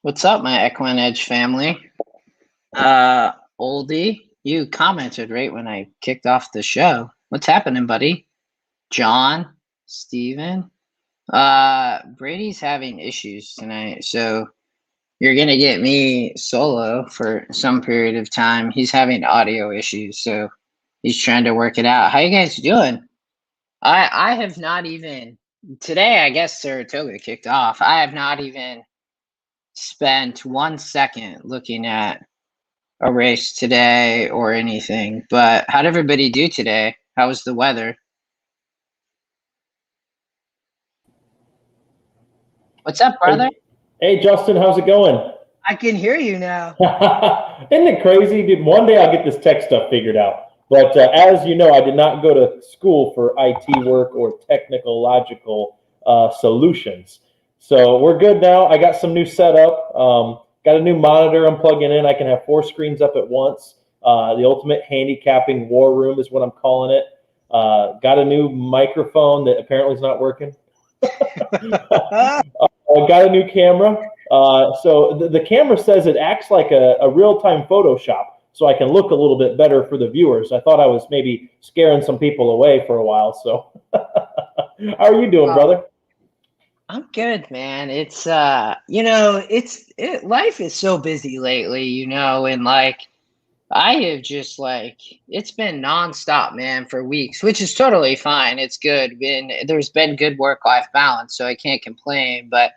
What's up, my EquinEdge family? Oldie, you commented right when I kicked off the show. What's happening, buddy? John, Steven? Brady's having issues tonight, so you're gonna get me solo for some period of time. He's having audio issues, so he's trying to work it out. How you guys doing? I have not even today, I guess Saratoga kicked off. I have not even spent 1 second looking at a race today or anything. But how'd everybody do today? How was the weather? What's up, brother? Hey, Justin, how's it going? I can hear you now. Isn't it crazy? Dude, one day I'll get this tech stuff figured out. But as you know, I did not go to school for IT work or technological solutions. So we're good now. I got some new setup. Got a new monitor I'm plugging in. I can have 4 screens up at once. The ultimate handicapping war room is what I'm calling it. Got a new microphone that apparently is not working. Got a new camera. So the camera says it acts like a real-time Photoshop, so I can look a little bit better for the viewers. I thought I was maybe scaring some people away for a while. So how are you doing, brother? I'm good, man. It's life is so busy lately, and I have just it's been nonstop, man, for weeks, which is totally fine. It's good. There's been good work-life balance, so I can't complain. But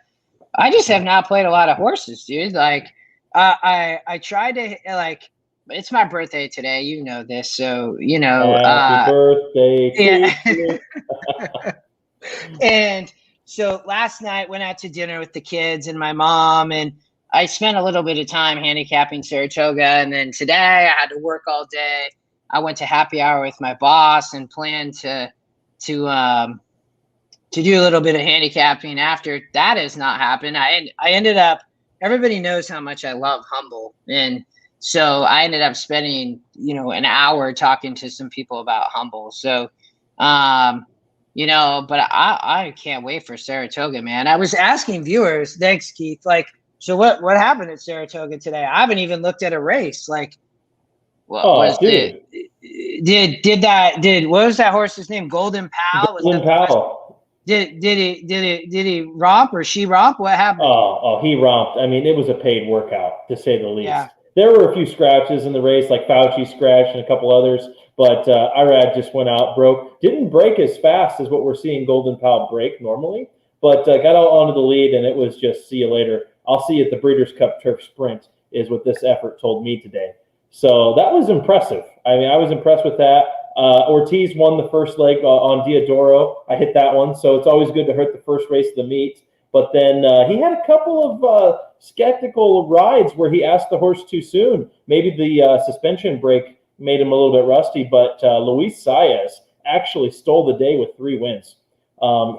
I just have not played a lot of horses, dude. I tried to it's my birthday today. You know this, so Happy birthday to you. And so last night went out to dinner with the kids and my mom, and I spent a little bit of time handicapping Saratoga, and then today I had to work all day. I went to happy hour with my boss and planned to do a little bit of handicapping after. That has not happened. I ended up. Everybody knows how much I love Humble, and so I ended up spending an hour talking to some people about Humble. So, but I can't wait for Saratoga, man. I was asking viewers. Thanks, Keith. So what happened at Saratoga today? I haven't even looked at a race. What was dude. What was that horse's name? Golden Pal? Golden Pal. Did he romp or she romp? What happened? Oh, he romped. I mean, it was a paid workout, to say the least. Yeah. There were a few scratches in the race, like Fauci scratched and a couple others, but Irad just went out, broke. Didn't break as fast as what we're seeing Golden Pal break normally, but got out onto the lead, and it was just see you later. I'll see you at the Breeders' Cup Turf Sprint is what this effort told me today. So that was impressive. I mean, I was impressed with that. Ortiz won the first leg on Diodoro. I hit that one, so it's always good to hit the first race of the meet. But then he had a couple of skeptical rides where he asked the horse too soon. Maybe the suspension brake made him a little bit rusty, but Luis Saez actually stole the day with 3 wins.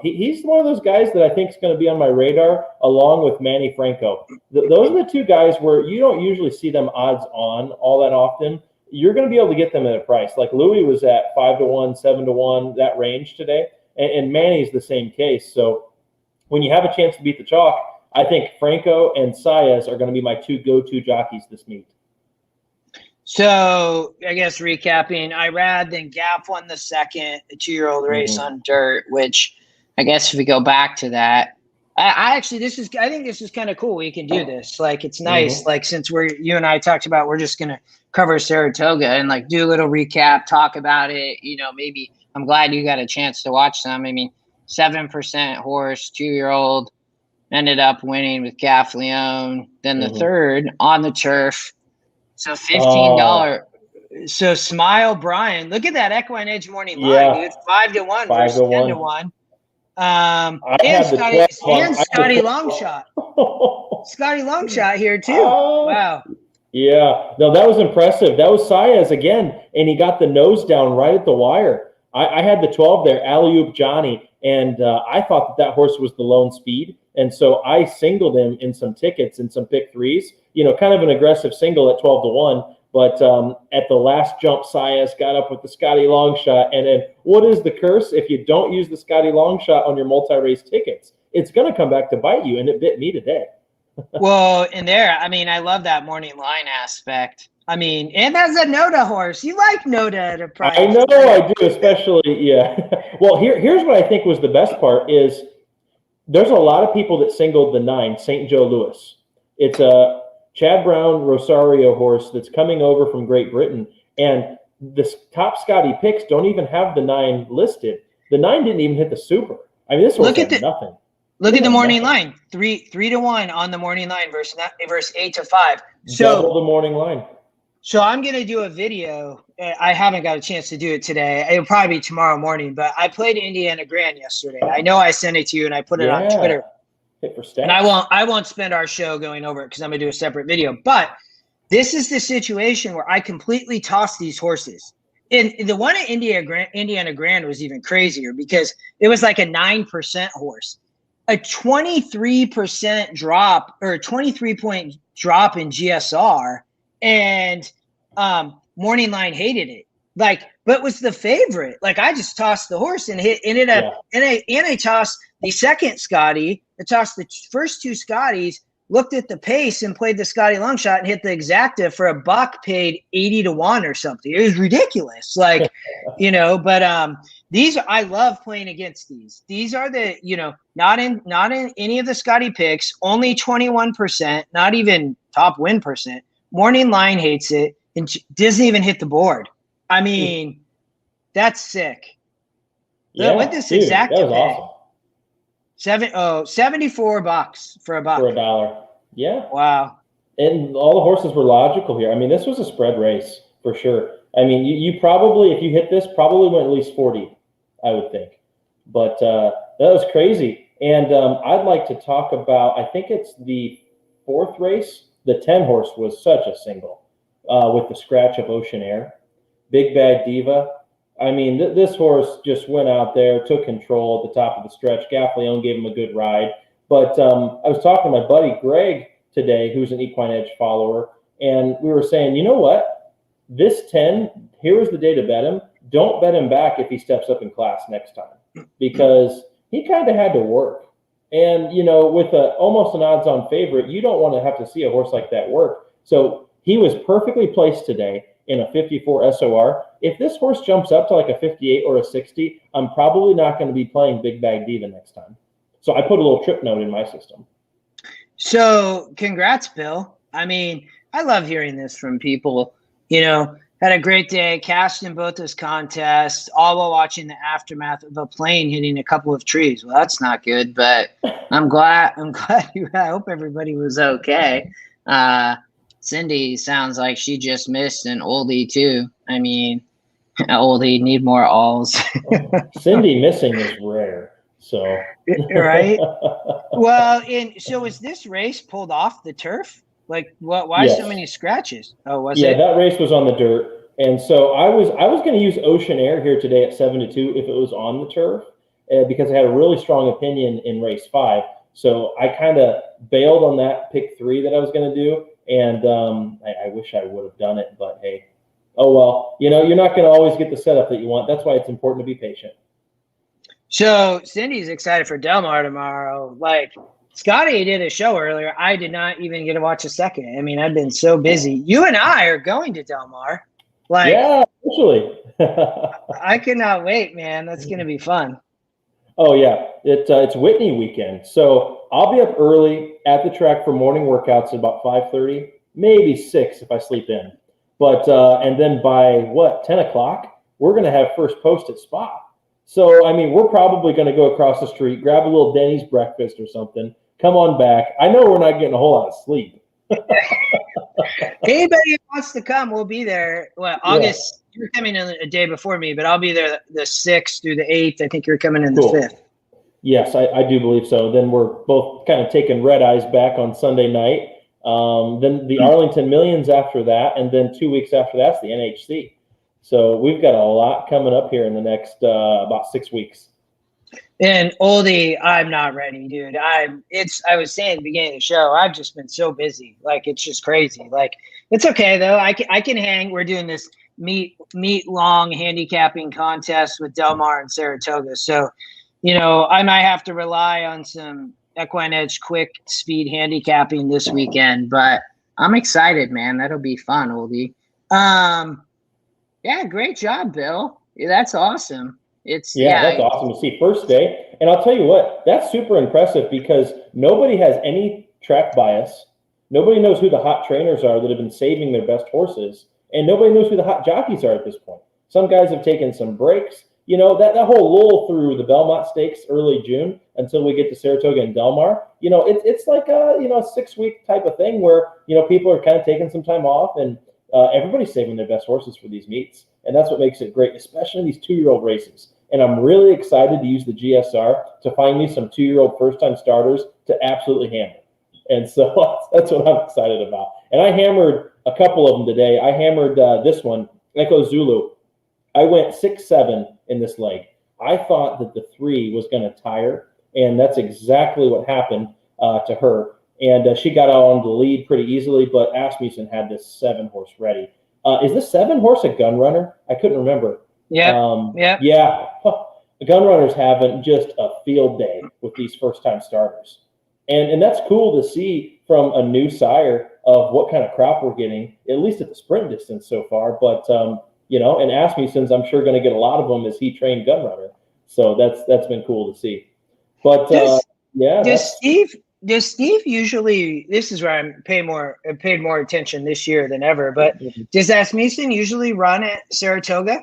He's one of those guys that I think is going to be on my radar, along with Manny Franco. Those are the 2 guys where you don't usually see them odds on all that often. You're going to be able to get them at a price. Like Louis was at 5-1, 7-1, that range today, and Manny's the same case. So when you have a chance to beat the chalk, I think Franco and Saez are going to be my 2 go-to jockeys this meet. So I guess recapping, Irad, then Gap won the second, the 2-year-old race on dirt, which I guess if we go back to that, I think this is kind of cool. We can do this. It's nice. Since you and I talked about, we're just going to cover Saratoga and do a little recap, talk about it. Maybe I'm glad you got a chance to watch some. I mean, 7% horse, 2-year-old ended up winning with Gaff Leone. Then the third on the turf. So $15. So Smile Brian, look at that EquinEdge morning line, dude. 5-1 versus 10-1. And Scotty Longshot. Scotty Longshot here too. Wow. Yeah, no, that was impressive. That was Saez again, and he got the nose down right at the wire. I had the 12 there, Alley-oop Johnny, and I thought that horse was the lone speed, and so I singled him in some tickets and some pick 3s. Kind of an aggressive single at 12-1. But at the last jump, Saez got up with the Scotty Longshot. And then what is the curse? If you don't use the Scotty Longshot on your multi-race tickets, it's going to come back to bite you, and it bit me today. Well, in there, I mean, I love that morning line aspect. I mean, and as a Noda horse, you like Noda at a price. I know I do, especially, yeah. Well, here's what I think was the best part is there's a lot of people that singled the 9, St. Joe Louis. It's a Chad Brown Rosario horse that's coming over from Great Britain, and the top Scotty picks don't even have the 9 listed. The 9 didn't even hit the Super. I mean, this horse had nothing. Look at the morning line, 3-1 on the morning line versus 8-5. So double the morning line. So I'm gonna do a video. I haven't got a chance to do it today. It'll probably be tomorrow morning. But I played Indiana Grand yesterday. I know I sent it to you, and I put it on Twitter. And I won't spend our show going over it because I'm gonna do a separate video. But this is the situation where I completely tossed these horses. And the one at Indiana Grand was even crazier because it was like a 9% horse. A 23% drop or a 23-point drop in GSR, and morning line hated it. Like, but was the favorite. Like, I just tossed the horse and ended up, and I tossed the second Scotty. I tossed the first 2 Scotties, looked at the pace and played the Scotty long shot and hit the exacta for $1, paid 80 to 1 or something. It was ridiculous. Like, but I love playing against these. These are the, not in any of the Scotty picks, only 21%, not even top win percent. Morning line hates it and doesn't even hit the board. I mean, that's sick. Yeah, what this exacta that was pick? Awesome. $74 for $1. For $1. Yeah. Wow. And all the horses were logical here. I mean, this was a spread race for sure. I mean, you probably, if you hit this, probably went at least 40, I would think. But that was crazy. And I'd like to talk about, I think it's the 4th race. The 10 horse was such a single with the scratch of Ocean Air. Big Bad Diva. I mean, this horse just went out there, took control at the top of the stretch. Gaffleone gave him a good ride. But I was talking to my buddy Greg today, who's an EquinEdge follower, and we were saying, you know what? This 10, here was the day to bet him. Don't bet him back if he steps up in class next time, because he kind of had to work. And, with almost an odds-on favorite, you don't want to have to see a horse like that work. So he was perfectly placed today in a 54 SOR. If this horse jumps up to like a 58 or a 60, I'm probably not going to be playing Big Bag Diva next time. So I put a little trip note in my system. So congrats, Bill. I mean, I love hearing this from people. Had a great day, cashed in both those contests, all while watching the aftermath of a plane hitting a couple of trees. Well, that's not good, but I'm glad I hope everybody was okay. Cindy sounds like she just missed an oldie too. I mean, oldie need more alls. Cindy missing is rare. So right. Well, so was this race pulled off the turf? Like, what? Why so many scratches? Oh, was it? Yeah, that race was on the dirt, and so I was going to use Ocean Air here today at 7-2 if it was on the turf, because I had a really strong opinion in race 5. So I kind of bailed on that pick 3 that I was going to do, and I wish I would have done it, but hey, oh well. You're not going to always get the setup that you want. That's why it's important to be patient. So Cindy's excited for Del Mar tomorrow. Like, Scotty did a show earlier. I did not even get to watch a second. I mean, I've been so busy. You and I are going to Del Mar. Like, yeah, actually. I cannot wait, man. That's going to be fun. Oh, yeah. It's Whitney weekend. So I'll be up early at the track for morning workouts at about 5:30, maybe 6 if I sleep in. But and then by 10 o'clock, we're going to have first post at Spa. So, I mean, we're probably going to go across the street, grab a little Denny's breakfast or something, come on back. I know we're not getting a whole lot of sleep. Anybody who wants to come, we'll be there. Well, August, you're coming in a day before me, but I'll be there the 6th through the 8th. I think you're coming in the 5th. Yes, I do believe so. Then we're both kind of taking red eyes back on Sunday night. Then the Arlington Millions after that, and then 2 weeks after that's the NHC. So we've got a lot coming up here in the next about 6 weeks. And Oldie, I'm not ready, dude. I was saying at the beginning of the show, I've just been so busy. Like, it's just crazy. Like, it's okay though. I can hang. We're doing this meet long handicapping contest with Del Mar and Saratoga. So, I might have to rely on some EquinEdge quick speed handicapping this weekend, but I'm excited, man. That'll be fun, oldie. Yeah, great job, Bill. Yeah, that's awesome. That's awesome to see. First day. And I'll tell you what, that's super impressive because nobody has any track bias. Nobody knows who the hot trainers are that have been saving their best horses. And nobody knows who the hot jockeys are at this point. Some guys have taken some breaks. You know, that whole lull through the Belmont Stakes early June until we get to Saratoga and Del Mar, you know, it's like a 6-week type of thing where, people are kind of taking some time off and everybody's saving their best horses for these meets. And that's what makes it great, especially these 2-year-old races. And I'm really excited to use the GSR to find me some 2-year-old first-time starters to absolutely hammer. And so that's what I'm excited about. And I hammered a couple of them today. I hammered this one, Echo Zulu. I went 6-7 in this leg. I thought that the 3 was going to tire, and that's exactly what happened to her. And she got out on the lead pretty easily, but Asmussen had this 7-horse ready. Is this 7-horse a gun runner? I couldn't remember. Yeah. Yeah. The gun runners having just a field day with these first-time starters. And that's cool to see from a new sire of what kind of crop we're getting, at least at the sprint distance so far. But, and Asmussen's, I'm sure, going to get a lot of them as he trained gun runner. So that's been cool to see. But, Does Steve usually? This is where I paid more attention this year than ever. But does Asmussen usually run at Saratoga?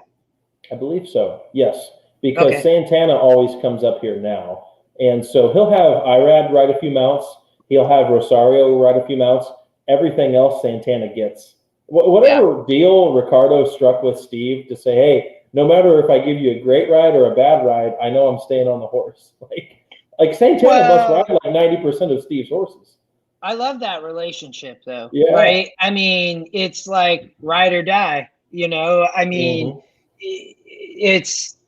I believe so. Yes, because Santana always comes up here now, and so he'll have Irad ride a few mounts. He'll have Rosario ride a few mounts. Everything else Santana gets. Whatever deal Ricardo struck with Steve to say, hey, no matter if I give you a great ride or a bad ride, I know I'm staying on the horse. Like Santana must ride like 90% of Steve's horses. I love that relationship, though. Yeah. Right? I mean, it's like ride or die. I mean,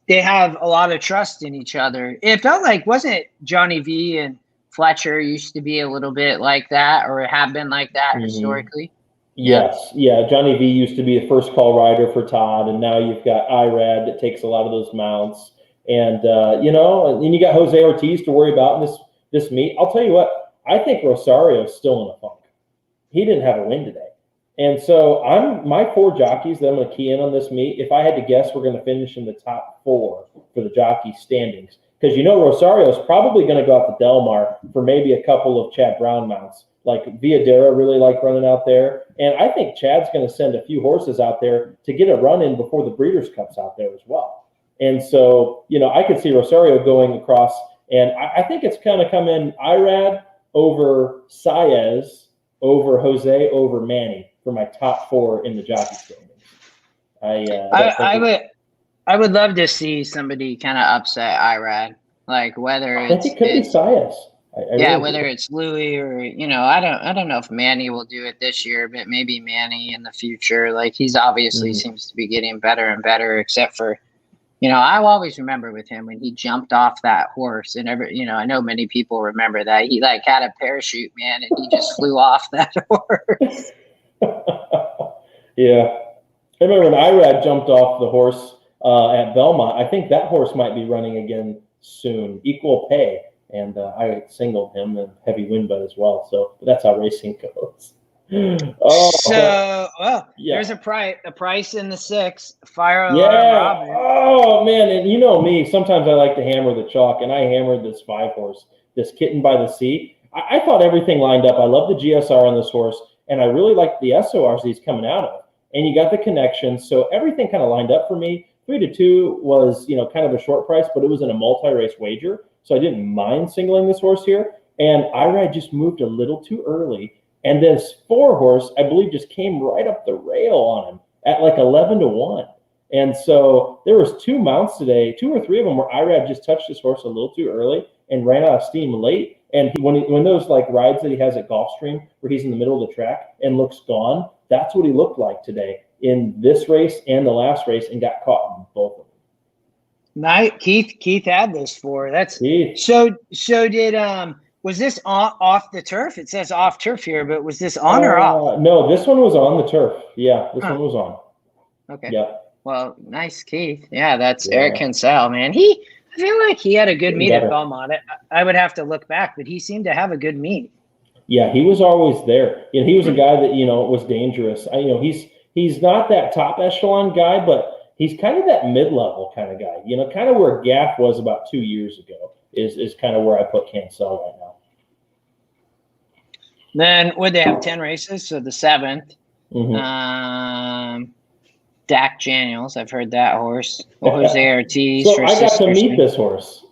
they have a lot of trust in each other. It felt like, wasn't Johnny V and Fletcher used to be a little bit like that, or have been like that historically? Yes. Yeah. Johnny V used to be the first call rider for Todd, and now you've got Irad that takes a lot of those mounts. And, and you got Jose Ortiz to worry about in this meet. I'll tell you what, I think Rosario's still in a funk. He didn't have a win today. And so my 4 jockeys that I'm going to key in on this meet, if I had to guess, we're going to finish in the top 4 for the jockey standings. Because Rosario's probably going to go out to Del Mar for maybe a couple of Chad Brown mounts. Like Villadera really like running out there. And I think Chad's going to send a few horses out there to get a run in before the Breeders' Cup's out there as well. And so, I could see Rosario going across, and I think it's kind of come in Irad over Saez, over Jose, over Manny for my top 4 in the jockey standings. I would love to see somebody kind of upset Irad, like whether I think it could be Saez. Whether it's Louis or I don't know if Manny will do it this year, but maybe Manny in the future. Like he's obviously seems to be getting better and better, except for. I'll always remember with him when he jumped off that horse, and I know many people remember that he had a parachute, man, and he just flew off that horse. Yeah, I remember when Irad jumped off the horse at Belmont. I think that horse might be running again soon. Equal pay, and I singled him and heavy wind butt as well. So that's how racing goes. There's a price in the 6 fire alarm Robin. Oh man, and me, sometimes I like to hammer the chalk, and I hammered this 5-horse, this Kitten by the Sea. I thought everything lined up. I love the GSR on this horse, and I really liked the SORs he's coming out of, and you got the connections, so everything kind of lined up for me. 3-2 was kind of a short price, but it was in a multi-race wager, so I didn't mind singling this horse here, and Irad just moved a little too early. And this 4-horse, I believe, just came right up the rail on him at like 11-1. And so there was 2 mounts today, 2 or 3 of them where Irad just touched his horse a little too early and ran out of steam late. And when those rides that he has at Gulfstream where he's in the middle of the track and looks gone, that's what he looked like today in this race and the last race, and got caught in both of them. Keith had this 4. That's Keith. So did was this off the turf? It says off turf here, but was this on or off? No, this one was on the turf. Yeah, this one was on. Okay. Yeah. Well, nice, Keith. Yeah, that's Eric Kinsell, man. I feel like he had a good meet better. at Belmont. I would have to look back, but he seemed to have a good meet. Yeah, he was always there. You know, he was a guy that, you know, was dangerous. He's not that top echelon guy, but he's kind of that mid-level kind of guy. You know, kind of where Gaff was about 2 years ago is kind of where I put Kinsell right now. Then would they have 10 races? So the 7th. Dak Daniels, I've heard that horse. Jose Ortiz. So I got to meet this horse.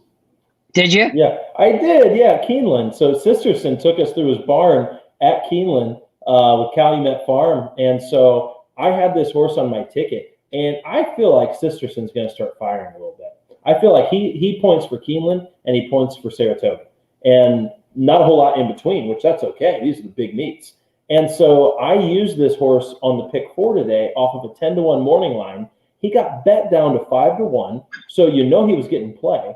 Did you? Yeah, I did. Yeah, Keeneland. So Sisterson took us through his barn at Keeneland with Calumet Farm. And so I had this horse on my ticket. And I feel like Sisterson's going to start firing a little bit. I feel like he points for Keeneland and he points for Saratoga. And not a whole lot in between, which that's okay. These are the big meets. And so I used this horse on the pick 4 today off of a 10-1 morning line. He got bet down to 5-1. So you know he was getting play.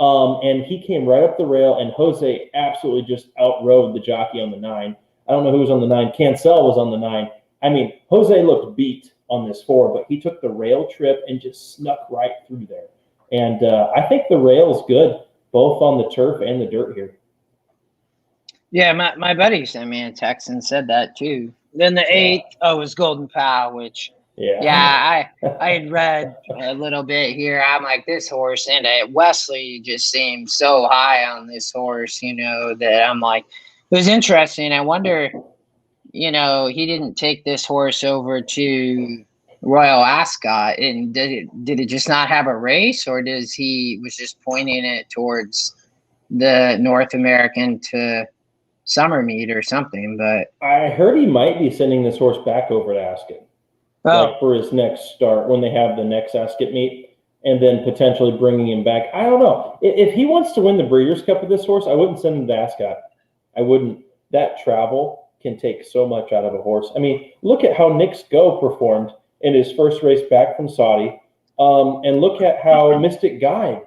And he came right up the rail, and Jose absolutely just outrode the jockey on the 9. I don't know who was on the 9. Kinsell was on the 9. I mean, Jose looked beat on this 4, but he took the rail trip and just snuck right through there. And I think the rail is good, both on the turf and the dirt here. Yeah, my buddy sent me a text and said that too. Then the 8th was Golden Pal, which I had read a little bit here. I'm like, this horse, and Wesley just seemed so high on this horse, you know, that I'm like, it was interesting. I wonder, you know, he didn't take this horse over to Royal Ascot, and did it just not have a race, or was just pointing it towards the North American to summer meet or something? But I heard he might be sending this horse back over to Ascot. Like for his next start when they have the next Ascot meet, and then potentially bringing him back. I don't know. If he wants to win the Breeders' Cup with this horse, I wouldn't send him to Ascot. I wouldn't. That travel can take so much out of a horse. I mean, look at how Nick's Go performed in his first race back from Saudi, and look at how Mystic Guide.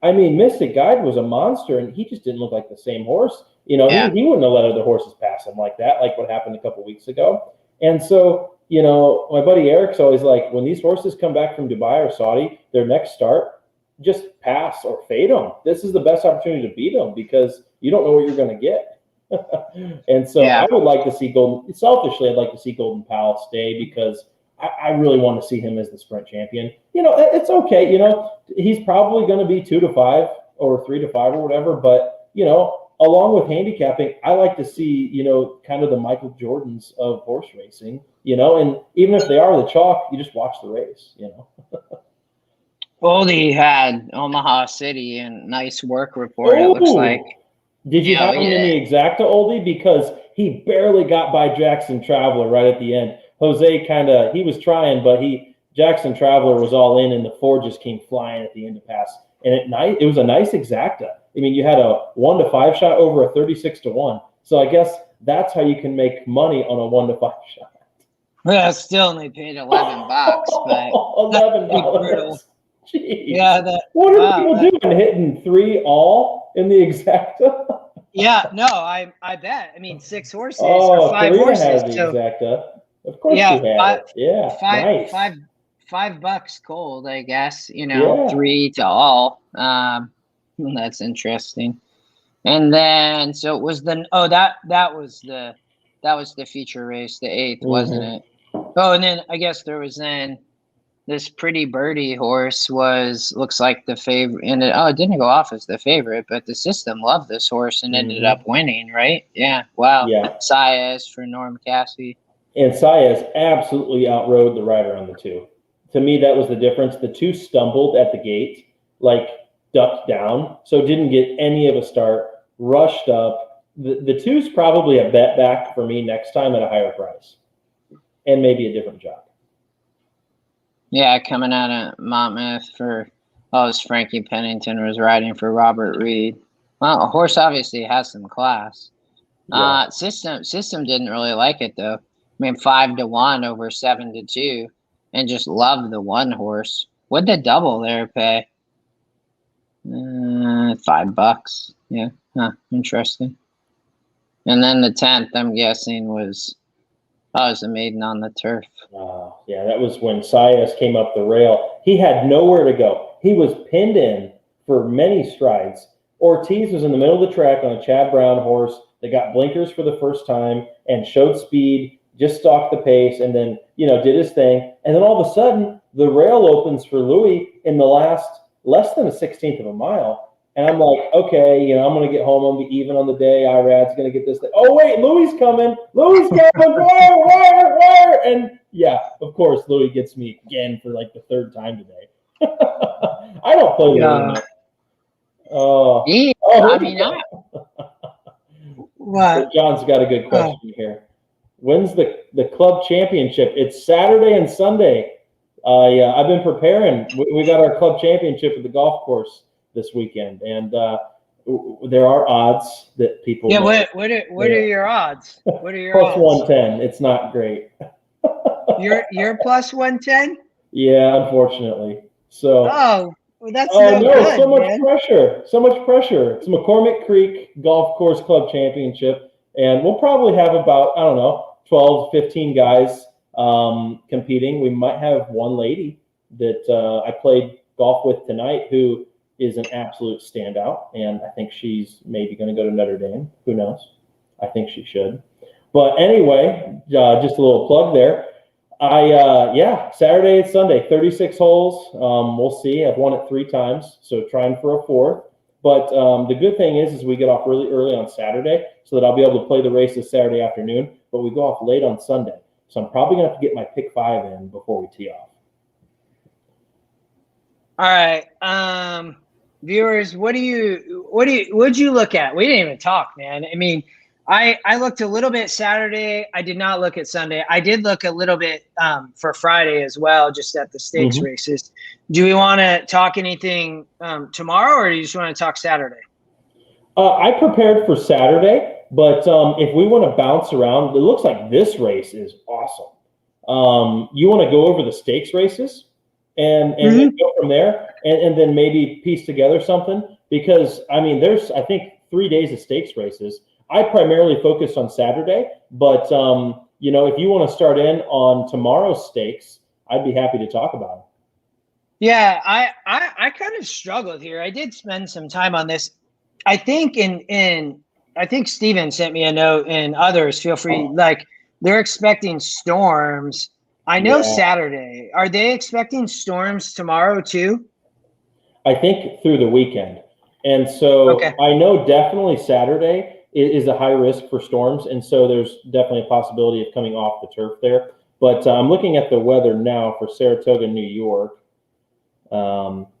I mean, Mystic Guide was a monster, and he just didn't look like the same horse. You know, he wouldn't have let other horses pass him like that, like what happened a couple weeks ago. And so, you know, my buddy Eric's always like, when these horses come back from Dubai or Saudi, their next start, just pass or fade them. This is the best opportunity to beat them because you don't know what you're going to get. And so I would like to see selfishly, I'd like to see Golden Pal stay because I really want to see him as the sprint champion. You know, it's okay. You know, he's probably going to be 2-5 or 3-5 or whatever, but, you know, along with handicapping, I like to see, you know, kind of the Michael Jordans of horse racing, you know, and even if they are the chalk, you just watch the race, you know. Oldie had Omaha City and nice work report, it looks like. Did you have him in the exacta, Oldie? Because he barely got by Jackson Traveler right at the end. Jose he was trying, but Jackson Traveler was all in, and the 4 just came flying at the end of pass. And it was a nice exacta. I mean, you had a 1-5 shot over a 36-1. So I guess that's how you can make money on a 1-5 shot. Well, still only paid $11, but $11. Jeez. Yeah. What are people doing? Hitting 3 all in the exacta? Yeah, no, I bet. I mean, 6 horses or 5 horses. Has the exacta. Of course, yeah, he had it. Yeah, nice. $5 cold, I guess. You know, 3 to all. That's interesting. And then so it was that was the feature race, the 8th, wasn't it? Oh, and then I guess there was then this Pretty Birdie horse looks like the favorite, and it didn't go off as the favorite, but the system loved this horse and ended up winning, right? Yeah. Wow. Yeah. Saez for Norm Cassie. And Saez absolutely outrode the rider on the 2. To me, that was the difference. The 2 stumbled at the gate, like ducked down, so didn't get any of a start, rushed up. The 2's probably a bet back for me next time at a higher price and maybe a different job. Yeah, coming out of Monmouth it was Frankie Pennington was riding for Robert Reed. Well, a horse obviously has some class. Yeah. System didn't really like it though. I mean, 5-1 over 7-2, and just loved the 1 horse. What'd the double there pay? $5. Yeah. Huh. Interesting. And then the 10th, I'm guessing, was a maiden on the turf. Yeah, that was when Saez came up the rail. He had nowhere to go. He was pinned in for many strides. Ortiz was in the middle of the track on a Chad Brown horse that got blinkers for the first time and showed speed, just stalked the pace, and then, did his thing. And then all of a sudden, the rail opens for Louis in the last less than a 16th of a mile. And I'm like, okay, I'm going to get home. I'm going to be even on the day. Irad's going to get this thing. Oh, wait, Louis coming. Louis coming. Where? And yeah, of course, Louis gets me again for like the third time today. I don't play Louis. What? So John's got a good question here. When's the club championship? It's Saturday and Sunday. I've been preparing. We got our club championship at the golf course this weekend, and there are odds that people. Yeah, what are your odds? What are your plus odds? 110? It's not great. You're plus 110? Yeah, unfortunately. So. Oh, well, that's no good, so much man. pressure. So much pressure. It's McCormick Creek Golf Course Club Championship, and we'll probably have about 12, 15 guys competing. We might have one lady that I played golf with tonight who is an absolute standout, and I think she's maybe going to go to Notre Dame. Who knows? I think she should. But anyway, just a little plug there. Saturday and Sunday, 36 holes. We'll see. I've won it 3 times, so trying for a 4th. But the good thing is we get off really early on Saturday so that I'll be able to play the race this Saturday afternoon, but we go off late on Sunday. So I'm probably going to have to get my pick 5 in before we tee off. All right. Viewers, what'd you look at? We didn't even talk, man. I mean, I looked a little bit Saturday. I did not look at Sunday. I did look a little bit for Friday as well, just at the stakes races. Do we want to talk anything tomorrow, or do you just want to talk Saturday? I prepared for Saturday, but if we want to bounce around, it looks like this race is awesome. You want to go over the stakes races and go from there and then maybe piece together something? Because, there's, I think, 3 days of stakes races. I primarily focused on Saturday, but if you want to start in on tomorrow's stakes, I'd be happy to talk about it. Yeah, I kind of struggled here. I did spend some time on this. I think I think Steven sent me a note, and others, feel free. Like, they're expecting storms. I know Saturday. Are they expecting storms tomorrow too? I think through the weekend. And so I know definitely Saturday is a high risk for storms, and so there's definitely a possibility of coming off the turf there. But I'm looking at the weather now for Saratoga, New York.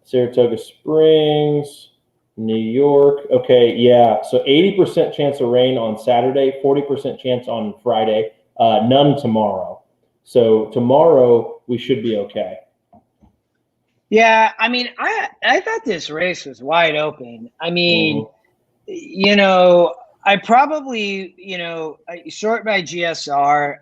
Saratoga Springs, New York. Okay, yeah. So 80% chance of rain on Saturday, 40% chance on Friday, none tomorrow. So tomorrow we should be okay. Yeah, I thought this race was wide open. I probably, short by GSR.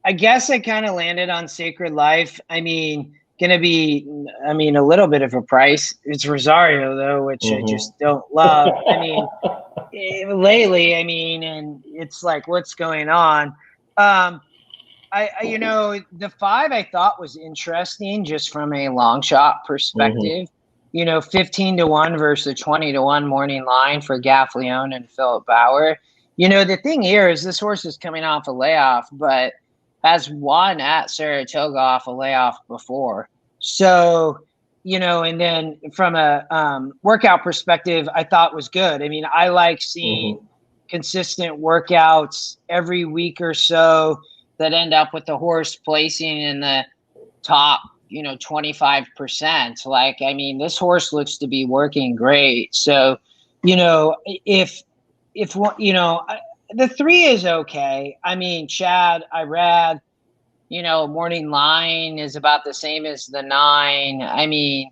I guess I kind of landed on Sacred Life. Gonna be, a little bit of a price. It's Rosario though, which I just don't love. Lately, and it's like, what's going on? The 5 I thought was interesting just from a long shot perspective. 15-1 versus 20-1 morning line for Gaffleone and Philip Bauer. The thing here is this horse is coming off a layoff, but has won at Saratoga off a layoff before. So, and then from a workout perspective, I thought was good. I like seeing consistent workouts every week or so that end up with the horse placing in the top, 25%. This horse looks to be working great. So, if the 3 is okay. Chad, Irad, morning line is about the same as the 9.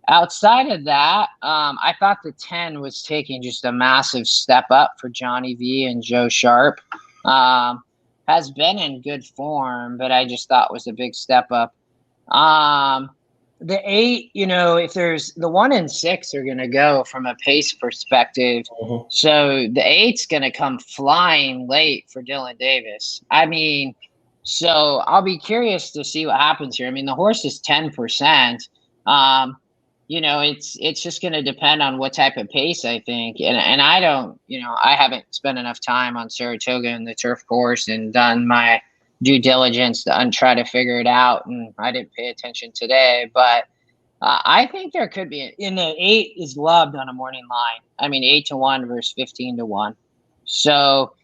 Outside of that, I thought the 10 was taking just a massive step up for Johnny V and Joe Sharp. Has been in good form, but I just thought was a big step up. The 8, if there's the 1 and 6 are going to go from a pace perspective. So the 8's going to come flying late for Dylan Davis. So I'll be curious to see what happens here. The horse is 10%. it's just going to depend on what type of pace, I think. And I don't, I haven't spent enough time on Saratoga and the turf course and done my due diligence to try to figure it out. And I didn't pay attention today, but I think there could be in the 8 is loved on a morning line. I mean, 8-1 versus 15-1. So,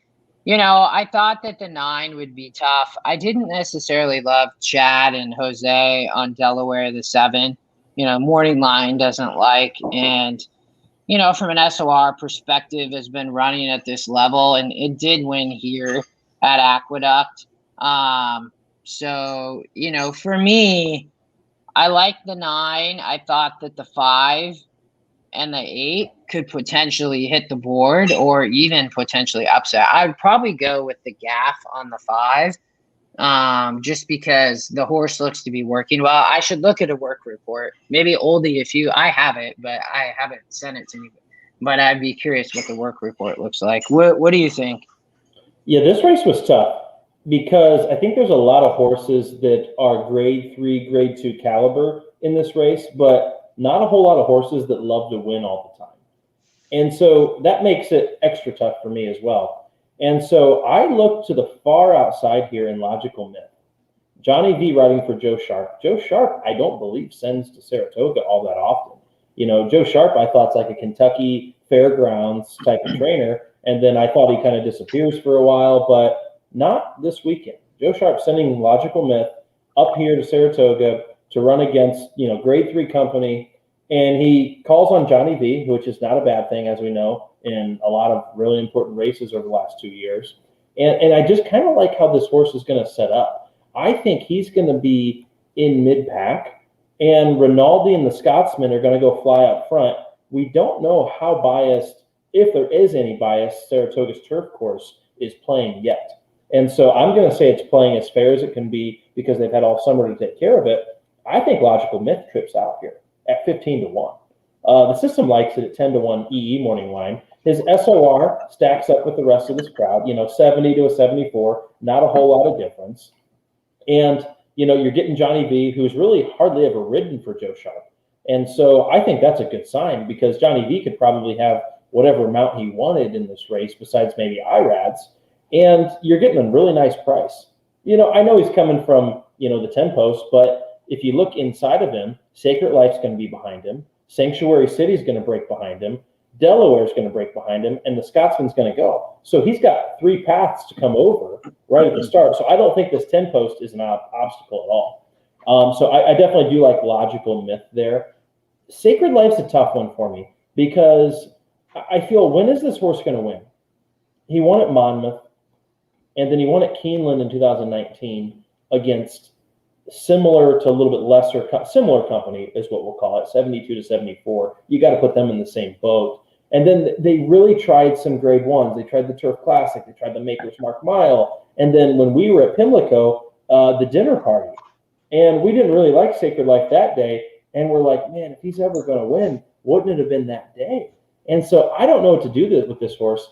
I thought that the 9 would be tough. I didn't necessarily love Chad and Jose on Delaware, the 7. Morning line doesn't like. And, from an SOR perspective, has been running at this level, and it did win here at Aqueduct. So, for me, I like the 9. I thought that the 5 and the 8 could potentially hit the board or even potentially upset. I would probably go with the gaff on the 5. Just because the horse looks to be working well. I should look at a work report. Maybe Oldie, I have it, but I haven't sent it to me. But I'd be curious what the work report looks like. What do you think? Yeah, this race was tough because I think there's a lot of horses that are grade 3, grade 2 caliber in this race, but not a whole lot of horses that love to win all the time. And so that makes it extra tough for me as well. And so I look to the far outside here in Logical Myth. Johnny V riding for Joe Sharp. Joe Sharp, I don't believe, sends to Saratoga all that often. Joe Sharp, I thought, is like a Kentucky Fairgrounds type of trainer. And then I thought he kind of disappears for a while, but not this weekend. Joe Sharp sending Logical Myth up here to Saratoga to run against, grade 3 company. And he calls on Johnny V, which is not a bad thing, as we know, in a lot of really important races over the last 2 years. And I just kind of like how this horse is going to set up. I think he's going to be in mid-pack, and Rinaldi and the Scotsman are going to go fly up front. We don't know how biased, if there is any bias, Saratoga's turf course is playing yet. And so I'm going to say it's playing as fair as it can be because they've had all summer to take care of it. I think Logical Myth trips out here at 15-1. The system likes it at 10-1 EE morning line. His SOR stacks up with the rest of this crowd, 70 to a 74, not a whole lot of difference. And, you're getting Johnny V, who's really hardly ever ridden for Joe Sharp. And so I think that's a good sign because Johnny V could probably have whatever amount he wanted in this race besides maybe IRADs. And you're getting a really nice price. I know he's coming from, the 10 post, but if you look inside of him, Sacred Life's going to be behind him. Sanctuary City's going to break behind him. Delaware's going to break behind him, and the Scotsman's going to go. So he's got 3 paths to come over right at the start. So I don't think this 10 post is an obstacle at all. So I definitely do like Logical Myth there. Sacred Life's a tough one for me because I feel, when is this horse going to win? He won at Monmouth, and then he won at Keeneland in 2019 against similar to a little bit lesser, similar company is what we'll call it, 72 to 74. You got to put them in the same boat. And then they really tried some grade 1s. They tried the Turf Classic. They tried the Maker's Mark Mile. And then when we were at Pimlico, the dinner party. And we didn't really like Sacred Life that day. And we're like, man, if he's ever going to win, wouldn't it have been that day? And so I don't know what to do with this horse.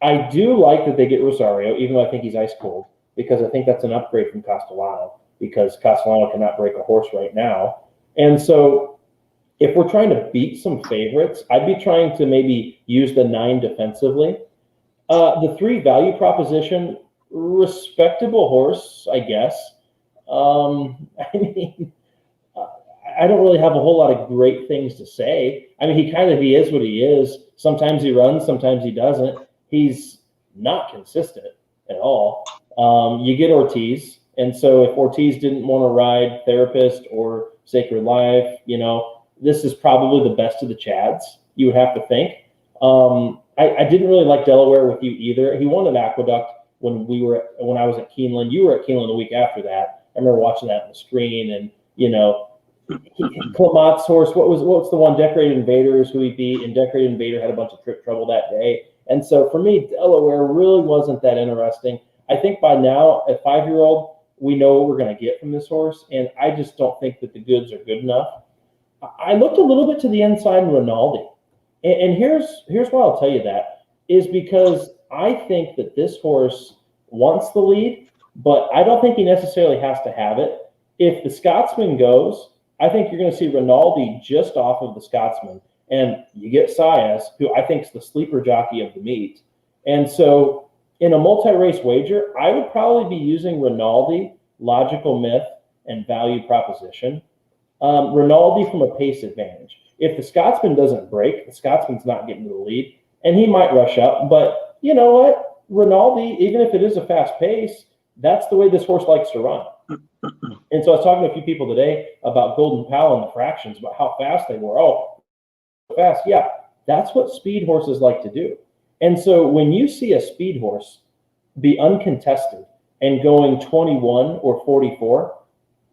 I do like that they get Rosario, even though I think he's ice cold, because I think that's an upgrade from Castellano, because Castellano cannot break a horse right now. And so if we're trying to beat some favorites, I'd be trying to maybe use the 9 defensively. The 3 value proposition, respectable horse, I guess. I mean, I don't really have a whole lot of great things to say. I mean, he is what he is. Sometimes he runs, sometimes he doesn't. He's not consistent at all. You get Ortiz. And so if Ortiz didn't want to ride Therapist or Sacred Life, this is probably the best of the Chads, you would have to think. I didn't really like Delaware with you either. He won at Aqueduct when I was at Keeneland. You were at Keeneland the week after that. I remember watching that on the screen, and Clemont's horse. What's the one? Decorated Invaders, who he beat, and Decorated Invader had a bunch of trip trouble that day. And so for me, Delaware really wasn't that interesting. I think by now, at 5-year-old, we know what we're going to get from this horse, and I just don't think that the goods are good enough. I looked a little bit to the inside in Rinaldi, and here's why I'll tell you that, is because I think that this horse wants the lead, but I don't think he necessarily has to have it. If the Scotsman goes, I think you're going to see Rinaldi just off of the Scotsman. And you get Saez, who I think is the sleeper jockey of the meet. And so in a multi-race wager, I would probably be using Rinaldi, Logical Myth, and Value Proposition. Rinaldi from a pace advantage. If the Scotsman doesn't break, the Scotsman's not getting to the lead, and he might rush up. But you know what? Rinaldi, even if it is a fast pace, that's the way this horse likes to run. And so I was talking to a few people today about Golden Pal and the fractions, about how fast they were. Oh, fast. Yeah, that's what speed horses like to do. And so when you see a speed horse be uncontested and going 21 or 44,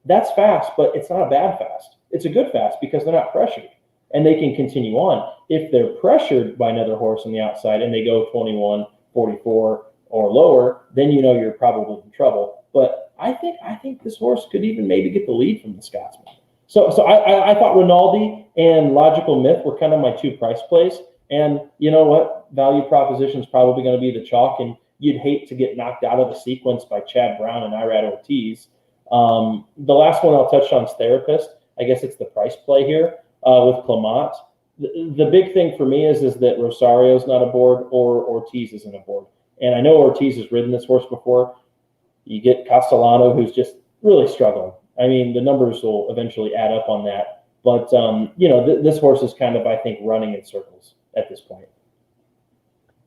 that's fast, but it's not a bad fast. It's a good fast because they're not pressured and they can continue on. If they're pressured by another horse on the outside and they go 21, 44 or lower, then you know you're probably in trouble. But I think this horse could even maybe get the lead from the Scotsman. So I thought Rinaldi and Logical Myth were kind of my two price plays. And you know what? Value Proposition is probably going to be the chalk, and you'd hate to get knocked out of the sequence by Chad Brown and Irad Ortiz. The last one I'll touch on is Therapist. I guess it's the price play here with Clement. The big thing for me is that Rosario's not aboard or Ortiz isn't aboard. And I know Ortiz has ridden this horse before. You get Castellano, who's just really struggling. I mean, the numbers will eventually add up on that. But, this horse is kind of, I think, running in circles at this point.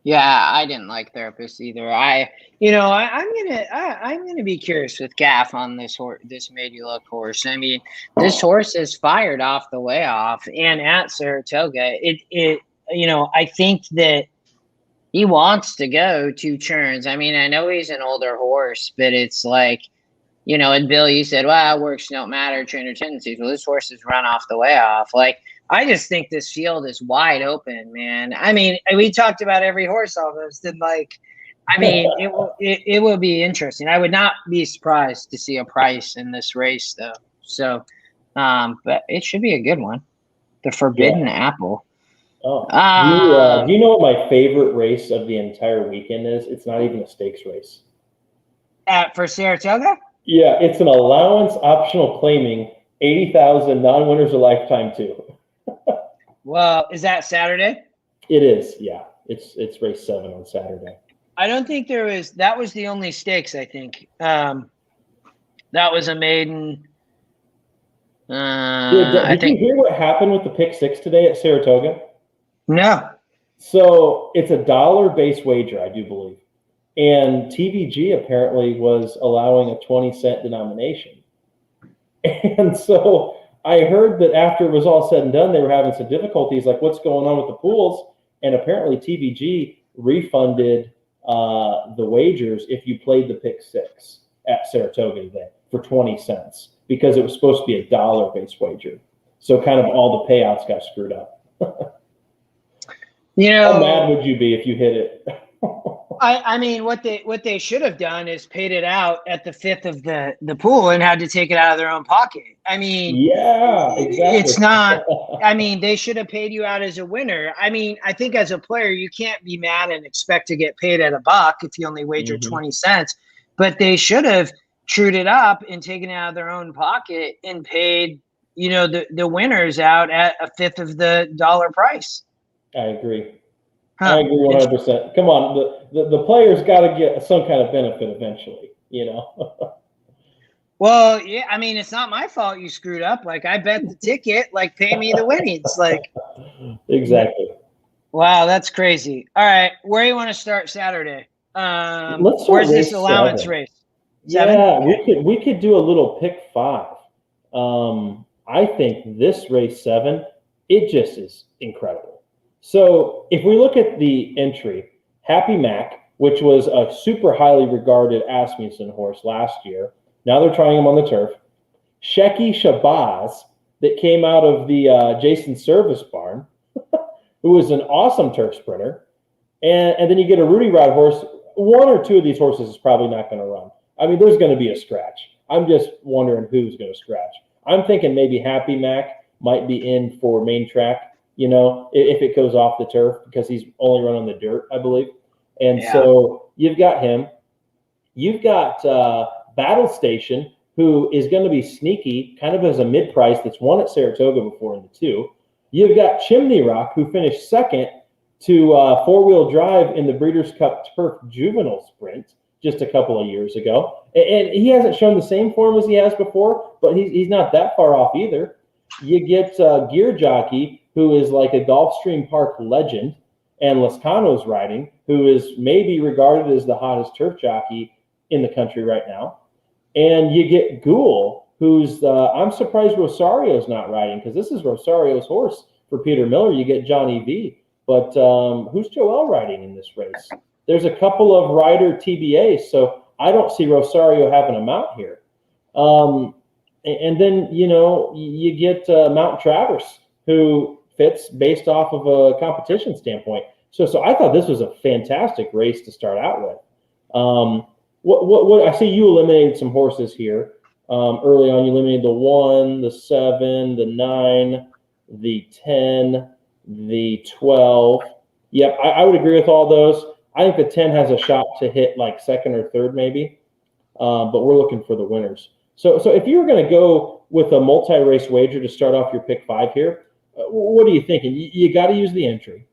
Yeah, I didn't like Therapist either. I'm gonna be curious with Gaff on this horse, this Made You Look horse. I mean, this horse is fired off the way off, and at Saratoga, I think that he wants to go 2 turns. I mean, I know he's an older horse, but it's like, and Bill, you said, well, works don't matter, trainer tendencies. Well, this horse is run off the way off. Like, I just think this field is wide open, man. I mean, we talked about every horse almost, and it will be interesting. I would not be surprised to see a price in this race, though. So, but it should be a good one. The Forbidden Apple. Oh, do you know what my favorite race of the entire weekend is? It's not even a stakes race. For Saratoga? Yeah, it's an allowance optional claiming 80,000 non-winners a lifetime too. Well, is that Saturday? It is, yeah. It's race 7 on Saturday. I don't think that was the only stakes, I think. That was a maiden. Did you hear what happened with the pick 6 today at Saratoga? No. So it's a $1 wager, I do believe. And TVG apparently was allowing a 20-cent denomination. And so I heard that after it was all said and done, they were having some difficulties, like what's going on with the pools? And apparently TVG refunded the wagers if you played the pick 6 at Saratoga today for 20 cents because it was supposed to be a $1 wager. So kind of all the payouts got screwed up. How mad would you be if you hit it? I mean, what they should have done is paid it out at the 5th of the pool and had to take it out of their own pocket. I mean, yeah, exactly. It's not. I mean, they should have paid you out as a winner. I mean, I think as a player, you can't be mad and expect to get paid at $1 if you only wagered 20 cents. But they should have trued it up and taken it out of their own pocket and paid, the winners out at a 5th of the dollar price. I agree. I agree 100%. Come on, the players got to get some kind of benefit eventually, Well, yeah, I mean, it's not my fault you screwed up. Like, I bet the ticket, like, pay me the winnings. Like, exactly. Wow, that's crazy. All right, where do you want to start Saturday? Where's this allowance 7. Race? 7? Yeah, okay. we could do a little pick 5. I think this race 7, it just is incredible. So if we look at the entry, Happy Mac, which was a super highly regarded Asmussen horse last year, now they're trying him on the turf. Shecky Shabazz, that came out of the Jason Service barn, who was an awesome turf sprinter. And then you get a Rudy Rod horse. 1 or 2 of these horses is probably not going to run. I mean, there's going to be a scratch. I'm just wondering who's going to scratch. I'm thinking maybe Happy Mac might be in for main track, if it goes off the turf, because he's only run on the dirt, I believe. And so you've got him. You've got Battle Station, who is going to be sneaky, kind of as a mid-price that's won at Saratoga before in the 2. You've got Chimney Rock, who finished second to four-wheel drive in the Breeders' Cup Turf Juvenile Sprint just a couple of years ago. And he hasn't shown the same form as he has before, but he's not that far off either. You get Gear Jockey, who is like a Gulfstream Park legend, and Lascano's riding, who is maybe regarded as the hottest turf jockey in the country right now. And you get Ghoul, who's I'm surprised Rosario's not riding, because this is Rosario's horse for Peter Miller. You get Johnny V. But who's Joel riding in this race? There's a couple of rider TBAs, so I don't see Rosario having a mount here. And then, you get Mount Traverse, who fits based off of a competition standpoint. So I thought this was a fantastic race to start out with. What I see you eliminated some horses here. Early on, you eliminated the 1, the 7, the 9, the 10, the 12. Yep, I would agree with all those. I think the 10 has a shot to hit like second or third maybe, but we're looking for the winners. So if you were going to go with a multi-race wager to start off your pick 5 here, what are you thinking? You got to use the entry,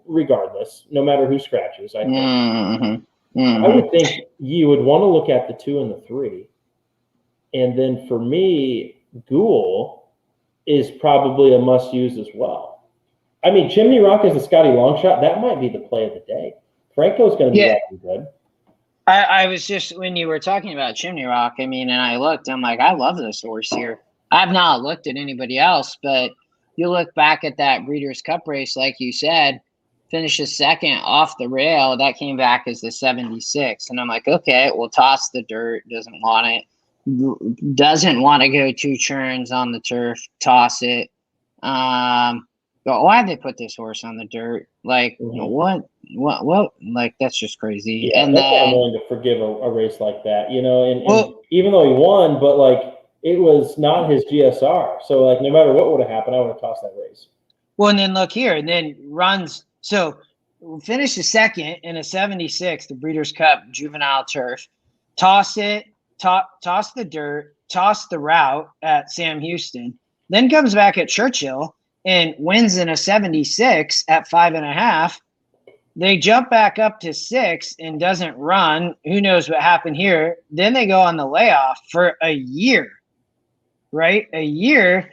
regardless, no matter who scratches, I think. I would think you would want to look at the 2 and the 3. And then for me, Ghoul is probably a must-use as well. I mean, Chimney Rock is a Scotty Longshot. That might be the play of the day. Franco's going to be really good. I was just, when you were talking about Chimney Rock, I mean, and I looked, I'm like, I love this horse here. I've not looked at anybody else, but you look back at that Breeders' Cup race, like you said, finishes second off the rail. That came back as the 76. And I'm like, okay, we'll toss the dirt. Doesn't want it. Doesn't want to go 2 turns on the turf. Toss it. But why'd they put this horse on the dirt? Like, what? Like, that's just crazy. Yeah, and that's why I'm then, willing to forgive a race like that, and even though he won, but like, it was not his GSR. So like, no matter what would have happened, I would have tossed that race. well, and then look here, and then runs. So finishes second in a 76, the Breeders' Cup Juvenile Turf. Toss it, toss the dirt, toss the route at Sam Houston. Then comes back at Churchill and wins in a 76 at 5.5. They jump back up to 6 and doesn't run. Who knows what happened here? Then they go on the layoff for a year, right? A year,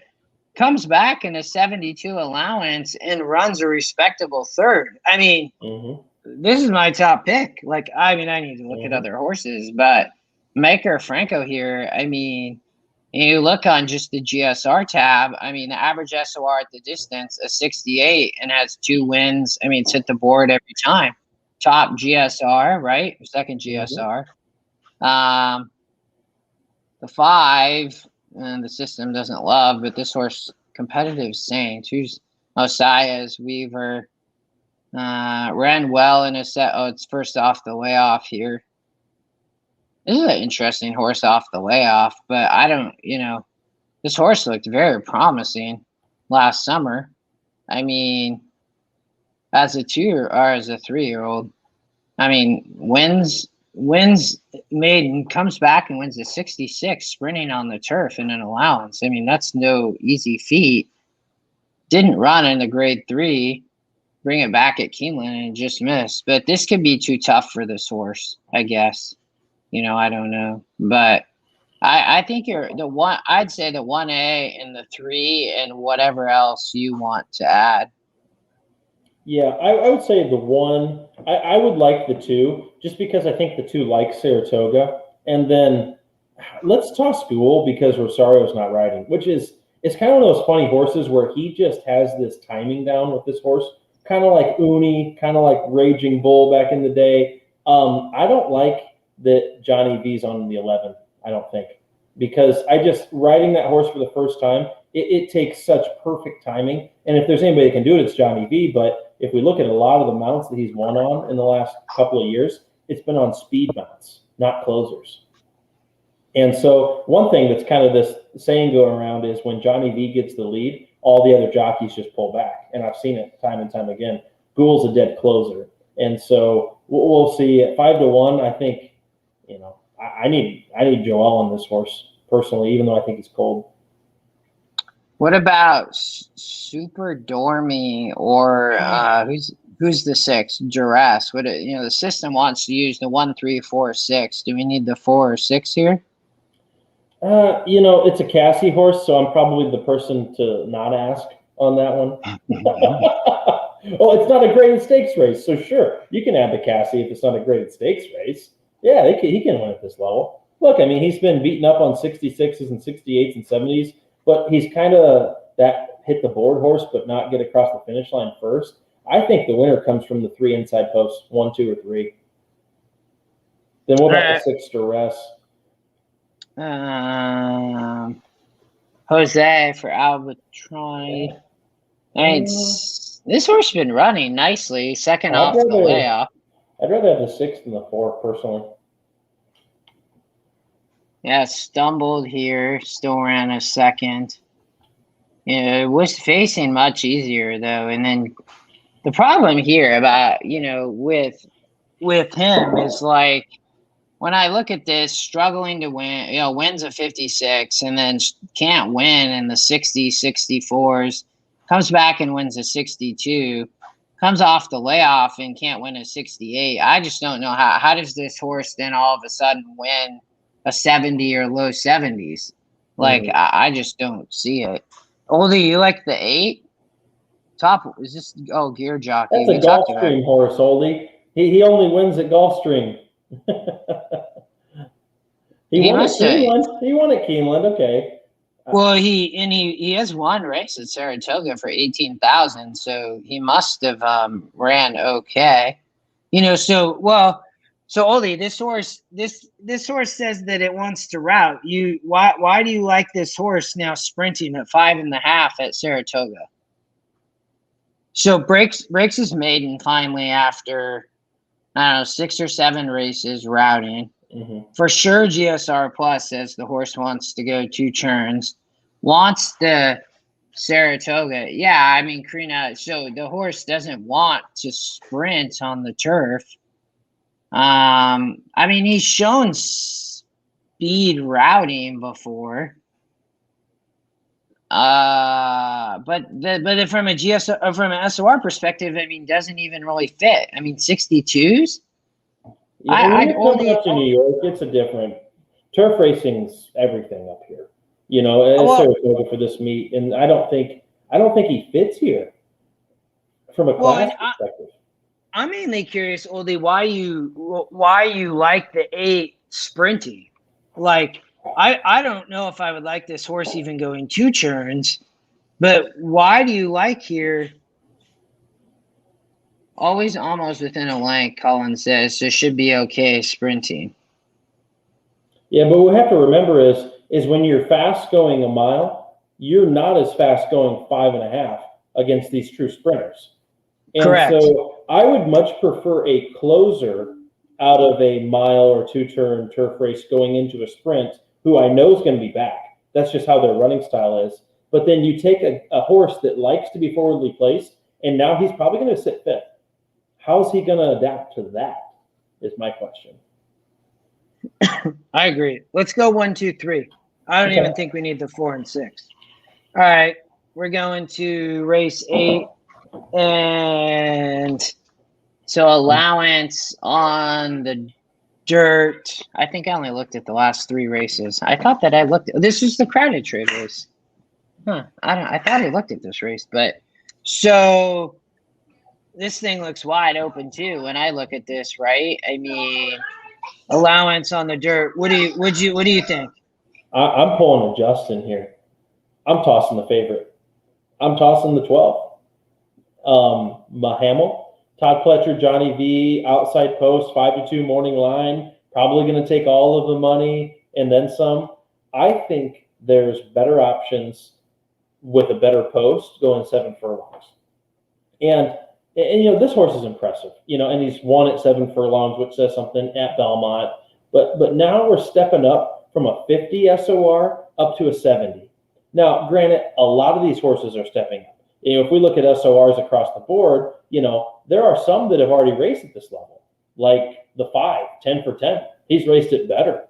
comes back in a 72 allowance and runs a respectable third. I mean, this is my top pick. Like, I mean, I need to look at other horses, but Maker Franco here, I mean, you look on just the GSR tab, I mean, the average SOR at the distance, a 68, and has 2 wins. I mean, it's hit the board every time. Top GSR, right? Second GSR. The 5, and the system doesn't love, but this horse, Competitive Saints, who's Osias, Weaver, ran well in a set. Oh, it's first off the layoff here. This is an interesting horse off the layoff, but I don't, this horse looked very promising last summer. I mean, as a 2 or as a 3-year-old, I mean, wins made and comes back and wins a 66 sprinting on the turf in an allowance. I mean, that's no easy feat. Didn't run in the grade 3, bring it back at Keeneland and just missed. But this could be too tough for this horse, I guess. I don't know. But I think you're the one. I'd say the 1A and the 3 and whatever else you want to add. Yeah, I would say the 1. I would like the 2, just because I think the 2 likes Saratoga. And then let's toss Ghoul because Rosario's not riding, which is, it's kind of one of those funny horses where he just has this timing down with this horse, kind of like Uni, kind of like Raging Bull back in the day. I don't like that Johnny V's on the 11, I don't think, because riding that horse for the first time, it takes such perfect timing. And if there's anybody that can do it, it's Johnny V. But if we look at a lot of the mounts that he's won on in the last couple of years, it's been on speed mounts, not closers. And so one thing that's kind of this saying going around is when Johnny V gets the lead, all the other jockeys just pull back. And I've seen it time and time again. Ghoul's a dead closer. And so we'll see at 5-1, I think, I need Joel on this horse personally, even though I think he's cold. What about Super Dormy or who's the 6? Duress. The system wants to use the 1, 3, 4, 6. Do we need the 4 or 6 here? It's a Cassie horse, so I'm probably the person to not ask on that one. Well, it's not a graded stakes race, so sure, you can add the Cassie if it's not a graded stakes race. Yeah, he can win at this level. Look, I mean, he's been beaten up on 66s and 68s and 70s, but he's kind of that hit the board horse, but not get across the finish line first. I think the winner comes from the 3 inside posts, 1, 2, or 3. Then what about the 6 Duress? Jose for Albatroni. This horse has been running nicely. Second off the layoff. I'd rather have the 6 than the 4, personally. Yeah, stumbled here. Still ran a second. It was facing much easier though. And then the problem here about with him is like, when I look at this, struggling to win, wins a 56 and then can't win in the 60s, 64s, comes back and wins a 62, comes off the layoff and can't win a 68. I just don't know how does this horse then all of a sudden win a 70 or low 70s? Like, I just don't see it. Oldie, you like the 8? Top, is this, Gear Jockey. That's a Gulfstream horse, Oldie. He only wins at Gulfstream. He won at Keeneland. Okay. Well, he has one race at Saratoga for 18,000, so he must have ran okay. So Oldie, this horse says that it wants to route. Why do you like this horse now sprinting at 5.5 at Saratoga? So breaks his maiden finally after 6 or 7 races routing. For sure, GSR Plus says the horse wants to go 2 turns. Wants the Saratoga. Yeah, I mean, Karina, so the horse doesn't want to sprint on the turf. I mean, he's shown speed routing before. But from an SOR perspective, I mean, doesn't even really fit. I mean, 62s. When you're coming up to New York, it's a different turf racing's everything up here. Saratoga for this meet, and I don't think he fits here from a class perspective. I'm mainly curious, Oldie, why you like the 8 sprinting. Like, I don't know if I would like this horse even going 2 turns, but why do you like here? Always almost within a length, Colin says, so should be okay sprinting. Yeah, but what we have to remember is when you're fast going a mile, you're not as fast going 5.5 against these true sprinters. And correct. So I would much prefer a closer out of a mile or 2-turn turf race going into a sprint who I know is going to be back. That's just how their running style is. But then you take a horse that likes to be forwardly placed, and now he's probably going to sit 5th. How's he going to adapt to that is my question. I agree. Let's go 1, 2, 3. I don't even think we need the 4 and 6. All right. We're going to race 8. And so allowance on the dirt. I think I only looked at the last 3 races. I thought that I looked. This is the crowded trade race. I thought I looked at this race, but so this thing looks wide open too. When I look at this, right? I mean, allowance on the dirt. What do you think? I'm pulling a Justin here. I'm tossing the favorite. I'm tossing the 12. Mahamel, Todd Pletcher, Johnny V, outside post, 5-2 morning line. Probably going to take all of the money and then some. I think there's better options with a better post going 7 furlongs. And this horse is impressive, and he's won at 7 furlongs, which says something at Belmont. But now we're stepping up from a 50 SOR up to a 70. Now, granted, a lot of these horses are stepping up. If we look at SORs across the board, there are some that have already raced at this level, like the 5, 10 for 10. He's raced it better.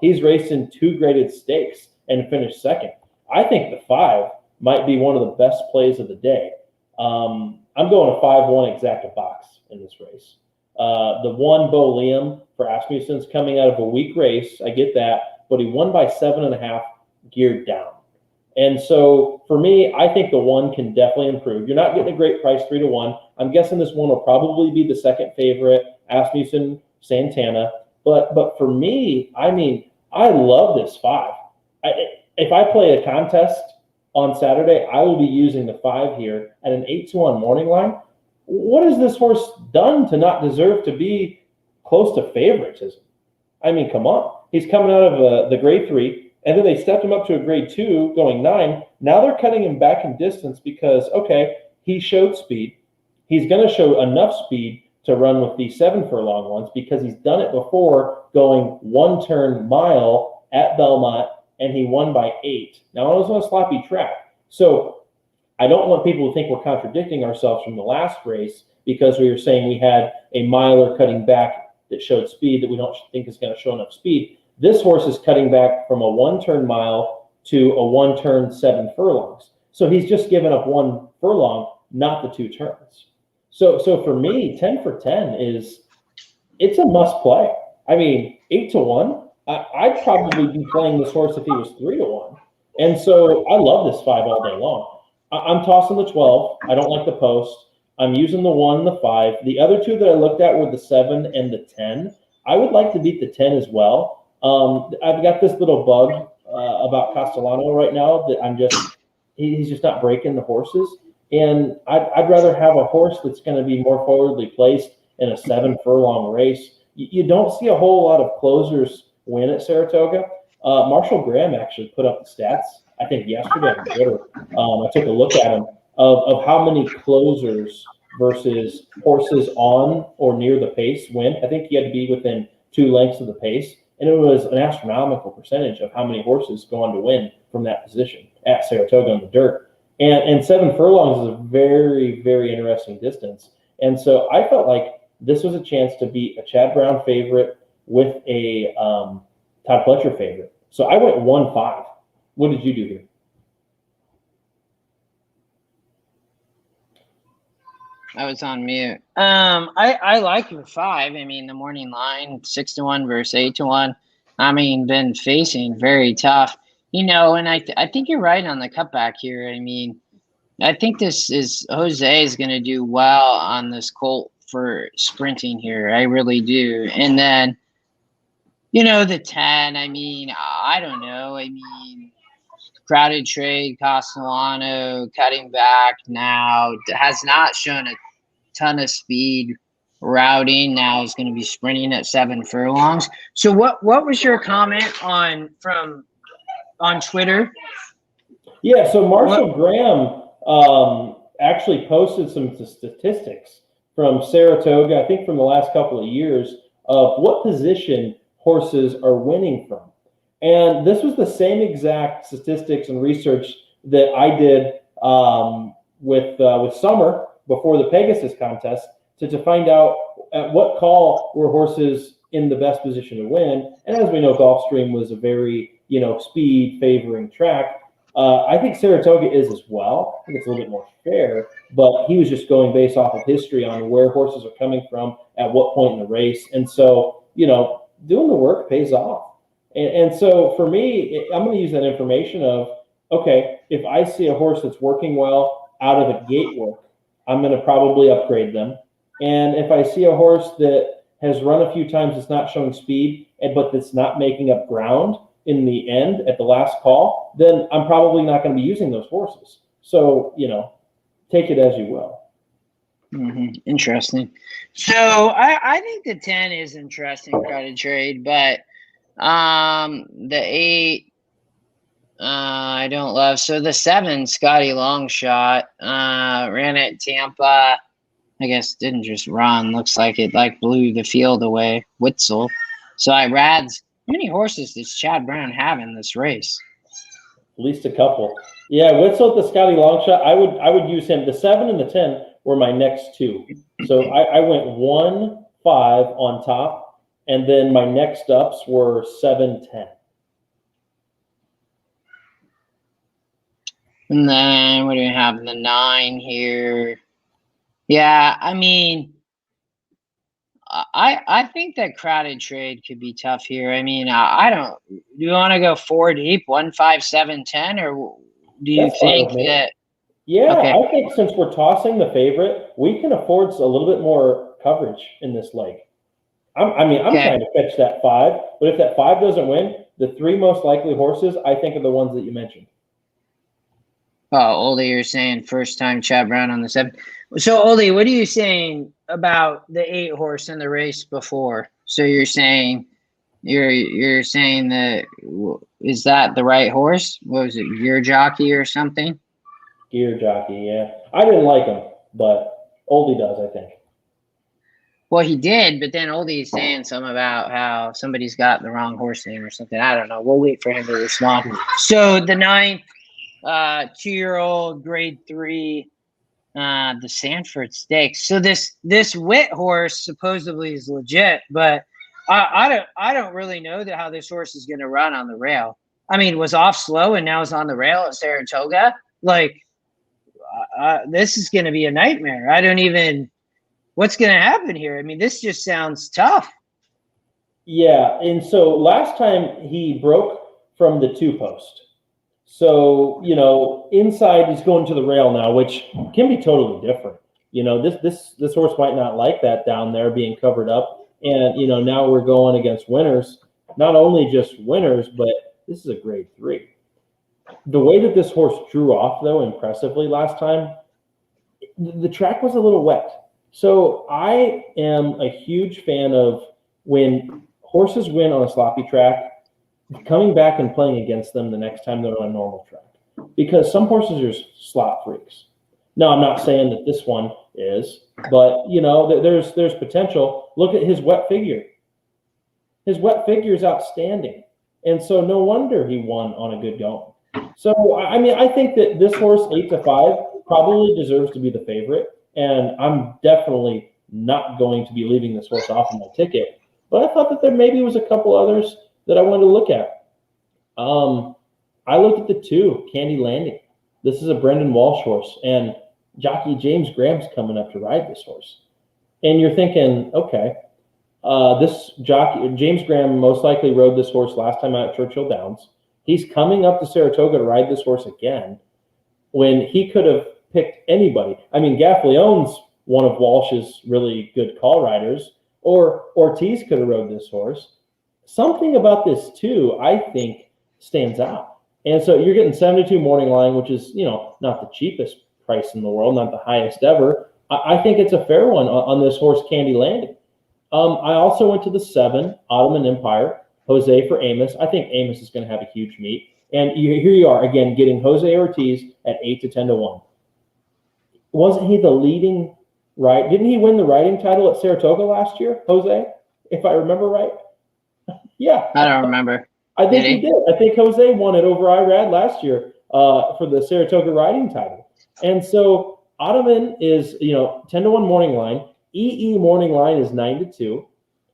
He's raced in 2 graded stakes and finished second. I think the 5 might be one of the best plays of the day. I'm going a 5-1 exacta box in this race. The 1 Bo Liam for Asmussen's coming out of a weak race. I get that, but he won by 7.5 geared down. And so for me, I think the 1 can definitely improve. You're not getting a great price 3-1. I'm guessing this 1 will probably be the second favorite, Asmussen, Santana. But for me, I love this 5. If I play a contest on Saturday, I will be using the 5 here at an 8-1 morning line. What has this horse done to not deserve to be close to favoritism? Come on. He's coming out of the grade 3, and then they stepped him up to a grade 2 going 9. Now they're cutting him back in distance because, okay, he showed speed. He's going to show enough speed to run with the 7 furlong ones because he's done it before going 1 turn mile at Belmont, and he won by 8. Now, it was on a sloppy track. So I don't want people to think we're contradicting ourselves from the last race because we were saying we had a miler cutting back that showed speed that we don't think is going to show enough speed. This horse is cutting back from a 1-turn mile to a 1-turn 7 furlongs. So he's just given up 1 furlong, not the 2 turns. So for me, 10 for 10 it's a must play. 8-1. I'd probably be playing this horse if he was 3-1. And so I love this 5 all day long. I'm tossing the 12. I don't like the post. I'm using the 1, the 5. The other 2 that I looked at were the 7 and the 10. I would like to beat the 10 as well. I've got this little bug about Castellano right now that he's just not breaking the horses. And I'd rather have a horse that's going to be more forwardly placed in a 7 furlong race. You don't see a whole lot of closers win at Saratoga. Marshall Graham actually put up the stats, I think yesterday on Twitter. I took a look at him of how many closers versus horses on or near the pace win. I think he had to be within 2 lengths of the pace. And it was an astronomical percentage of how many horses go on to win from that position at Saratoga on the dirt. And 7 furlongs is a very, very interesting distance. And so I felt like this was a chance to beat a Chad Brown favorite with a Todd Pletcher favorite. So I went 1-5. What did you do here? I was on mute. I like your 5. The morning line, 6-1 versus 8-1. Been facing very tough. And I think you're right on the cutback here. I think Jose is going to do well on this colt for sprinting here. I really do. And then, the 10, I don't know. Crowded trade, Castellano cutting back now, has not shown a ton of speed routing. Now is going to be sprinting at 7 furlongs. So what was your comment on Twitter? Yeah, so Marshall Graham actually posted some statistics from Saratoga, I think from the last couple of years, of what position horses are winning from. And this was the same exact statistics and research that I did with Summer before the Pegasus contest to find out at what call were horses in the best position to win. And as we know, Gulfstream was a very, speed favoring track. I think Saratoga is as well. I think it's a little bit more fair, but he was just going based off of history on where horses are coming from at what point in the race. And so, doing the work pays off. And so for me, I'm going to use that information of, okay, if I see a horse that's working well out of the gate work, I'm going to probably upgrade them. And if I see a horse that has run a few times, that's not showing speed, but that's not making up ground in the end at the last call, then I'm probably not going to be using those horses. So, take it as you will. Mm-hmm. Interesting. So I think the 10 is interesting, crowded trade, but the 8 I don't love. So the 7, Scotty Longshot, ran at Tampa. I guess didn't just run. Looks like it blew the field away. Witzel. So how many horses does Chad Brown have in this race? At least a couple. Yeah, Witzel at the Scotty Longshot. I would use him. The 7 and the 10 were my next 2. So I went 1-5 on top, And then my next ups were 7-10. And then what do we have? The 9 here. Yeah, I mean, I think that crowded trade could be tough here. I mean, I don't. Do you want to go 4 deep, 1, 5, 7, 10, or do you That's fine think with me. that? Yeah, Okay. I think since we're tossing the favorite, we can afford a little bit more coverage in this leg. I'm Okay. trying to catch that 5, but if that 5 doesn't win, the 3 most likely horses, I think, are the ones that you mentioned. Oh, Oldie, you're saying first time Chad Brown on the 7. So, Oldie, what are you saying about the 8 horse in the race before? So you're saying you're saying that is that the right horse? What was it, Gear Jockey or something? Gear Jockey, yeah. I didn't like him, but Oldie does, I think. Well, he did, but then Oldie's saying something about how somebody's got the wrong horse name or something. I don't know. We'll wait for him to respond. So the 9, 2-year-old grade 3, the Sanford Stakes. So this Wit horse supposedly is legit, but I don't really know how this horse is going to run on the rail. I mean, was off slow and now is on the rail at Saratoga. Like, this is going to be a nightmare. I don't even. What's going to happen here? I mean, this just sounds tough. Yeah, and so last time he broke from the 2 post. So, inside he's going to the rail now, which can be totally different. This horse might not like that down there being covered up. And, now we're going against winners, not only just winners, but this is a grade 3. The way that this horse drew off, though, impressively last time, the track was a little wet. So I am a huge fan of when horses win on a sloppy track, coming back and playing against them the next time they're on a normal track. Because some horses are slop freaks. Now, I'm not saying that this one is, but, there's potential. Look at his wet figure. His wet figure is outstanding. And so no wonder he won on a good going. So, I think that this horse, 8-5, probably deserves to be the favorite. And I'm definitely not going to be leaving this horse off of my ticket. But I thought that there maybe was a couple others that I wanted to look at. I looked at the 2, Candy Landing. This is a Brendan Walsh horse, and jockey James Graham's coming up to ride this horse. And you're thinking, okay, this jockey, James Graham, most likely rode this horse last time out at Churchill Downs. He's coming up to Saratoga to ride this horse again when he could have picked anybody. I mean, Gaffleone's one of Walsh's really good call riders, or Ortiz could have rode this horse. Something about this, too, I think stands out. And so you're getting 72 morning line, which is, not the cheapest price in the world, not the highest ever. I think it's a fair one on this horse, Candy Landing. I also went to the 7, Ottoman Empire, Jose for Amos. I think Amos is going to have a huge meet. And here you are, again, getting Jose Ortiz at 8-10-1. Wasn't he the leading right? Didn't he win the riding title at Saratoga last year, Jose, if I remember right? Yeah. I don't remember. I think he did. I think Jose won it over Irad last year for the Saratoga riding title. And so Ottoman is, 10-1 morning line. EE morning line is 9-2.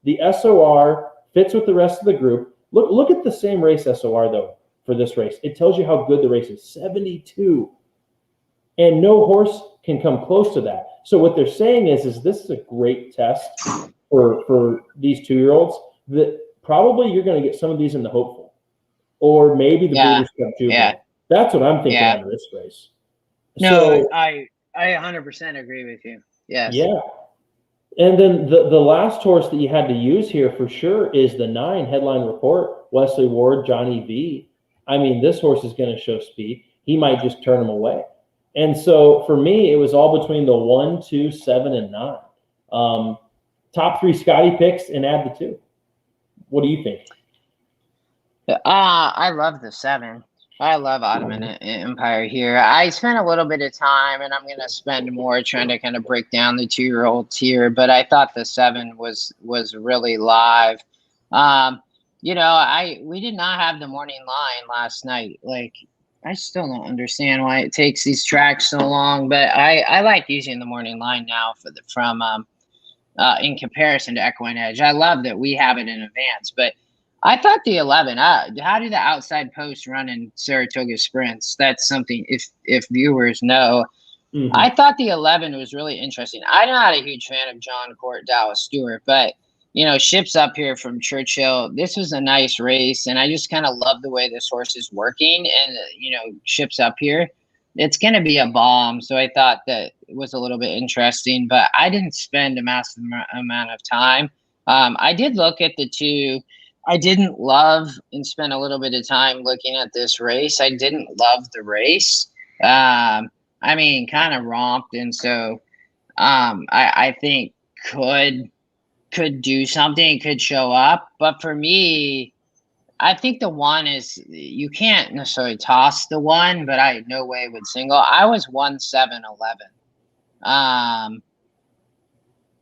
The SOR fits with the rest of the group. Look at the same race SOR, though, for this race. It tells you how good the race is, 72. And no horse can come close to that. So what they're saying is this is a great test for these 2-year-olds that probably you're going to get some of these in the hopeful, or maybe the Breeders' Cup Juvenile. Yeah. That's what I'm thinking out of this race. No, so, I 100% agree with you. Yes. Yeah. And then the last horse that you had to use here for sure is the 9 Headline Report, Wesley Ward, Johnny V. I mean, this horse is going to show speed. He might just turn him away. And so for me, it was all between the 1, 2, 7, and 9. Top 3 Scotty picks and add the 2. What do you think? I love the 7. I love Ottoman Empire here. I spent a little bit of time, and I'm going to spend more trying to kind of break down the 2-year-olds here. But I thought the 7 was really live. We did not have the morning line last night. Like, I still don't understand why it takes these tracks so long, but I like using the morning line now in comparison to EquinEdge. I love that we have it in advance, but I thought the 11. How do the outside posts run in Saratoga sprints? That's something if viewers know. Mm-hmm. I thought the 11 was really interesting. I'm not a huge fan of John Court Dallas Stewart, but Ship's up here from Churchill. This was a nice race, and I just kind of love the way this horse is working. And Ship's up here. It's going to be a bomb. So I thought that it was a little bit interesting, but I didn't spend a massive amount of time. I did look at the two. I didn't love and spend a little bit of time looking at this race. I didn't love the race. Kind of romped, and so I think could do something, could show up. But for me, I think the one is, you can't necessarily toss the one, but I no way would single. I was 1-7-11.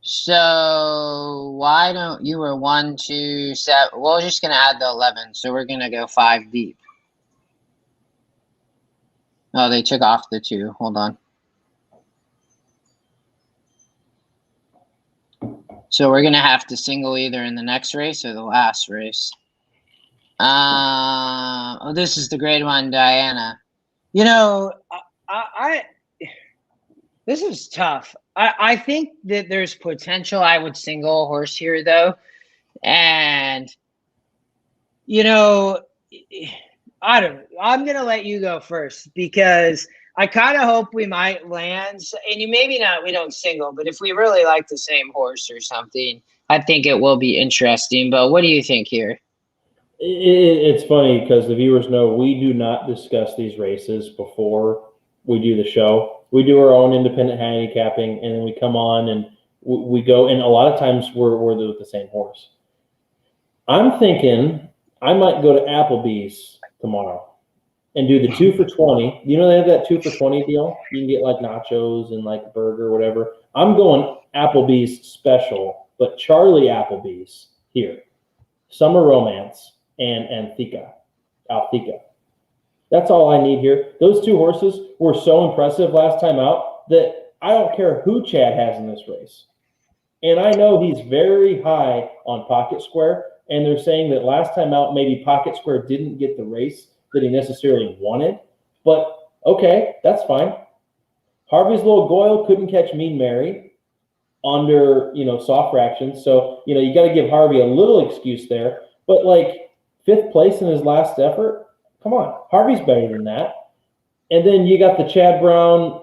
So why don't you were 1, 2, 7? Well, we're just gonna add the 11, so we're gonna go 5 deep. Oh, they took off the 2. Hold on. So we're gonna have to single either in the next race or the last race. This is the grade 1, Diana. This is tough. I think that there's potential. I would single a horse here, though. And, I'm going to let you go first because I kind of hope we might land. And maybe not, we don't single, but if we really like the same horse or something, I think it will be interesting. But what do you think here? It's funny because the viewers know we do not discuss these races before we do the show. We do our own independent handicapping, and then we come on and we go. And a lot of times we're with the same horse. I'm thinking I might go to Applebee's tomorrow and do the 2 for $20. They have that 2 for $20 deal. You can get like nachos and like a burger or whatever. I'm going Applebee's special, but Charlie Applebee's here. Summer Romance and Althika. That's all I need here. Those 2 horses were so impressive last time out that I don't care who Chad has in this race. And I know he's very high on Pocket Square, and they're saying that last time out maybe Pocket Square didn't get the race that he necessarily wanted. But okay, that's fine. Harvey's Little Goyle couldn't catch Mean Mary under, soft fractions. So, you got to give Harvey a little excuse there. But like 5th place in his last effort, come on, Harvey's better than that. And then you got the Chad Brown,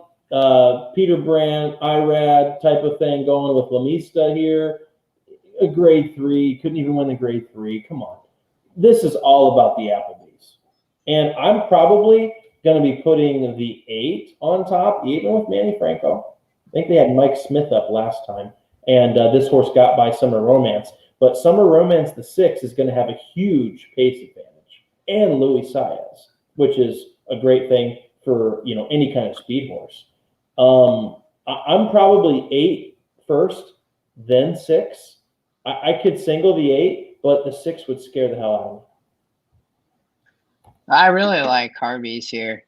Peter Brandt, Irad type of thing going with Lamista here. A grade 3, couldn't even win the grade 3. Come on. This is all about the Applebee's. And I'm probably going to be putting the 8 on top, even with Manny Franco. I think they had Mike Smith up last time. And this horse got by Summer Romance. But Summer Romance, the 6, is going to have a huge pace advantage. And Luis Saez, which is a great thing for, any kind of speed horse. I'm probably 8 first, then 6. I could single the 8, but the 6 would scare the hell out of me. I really like Harvey's here.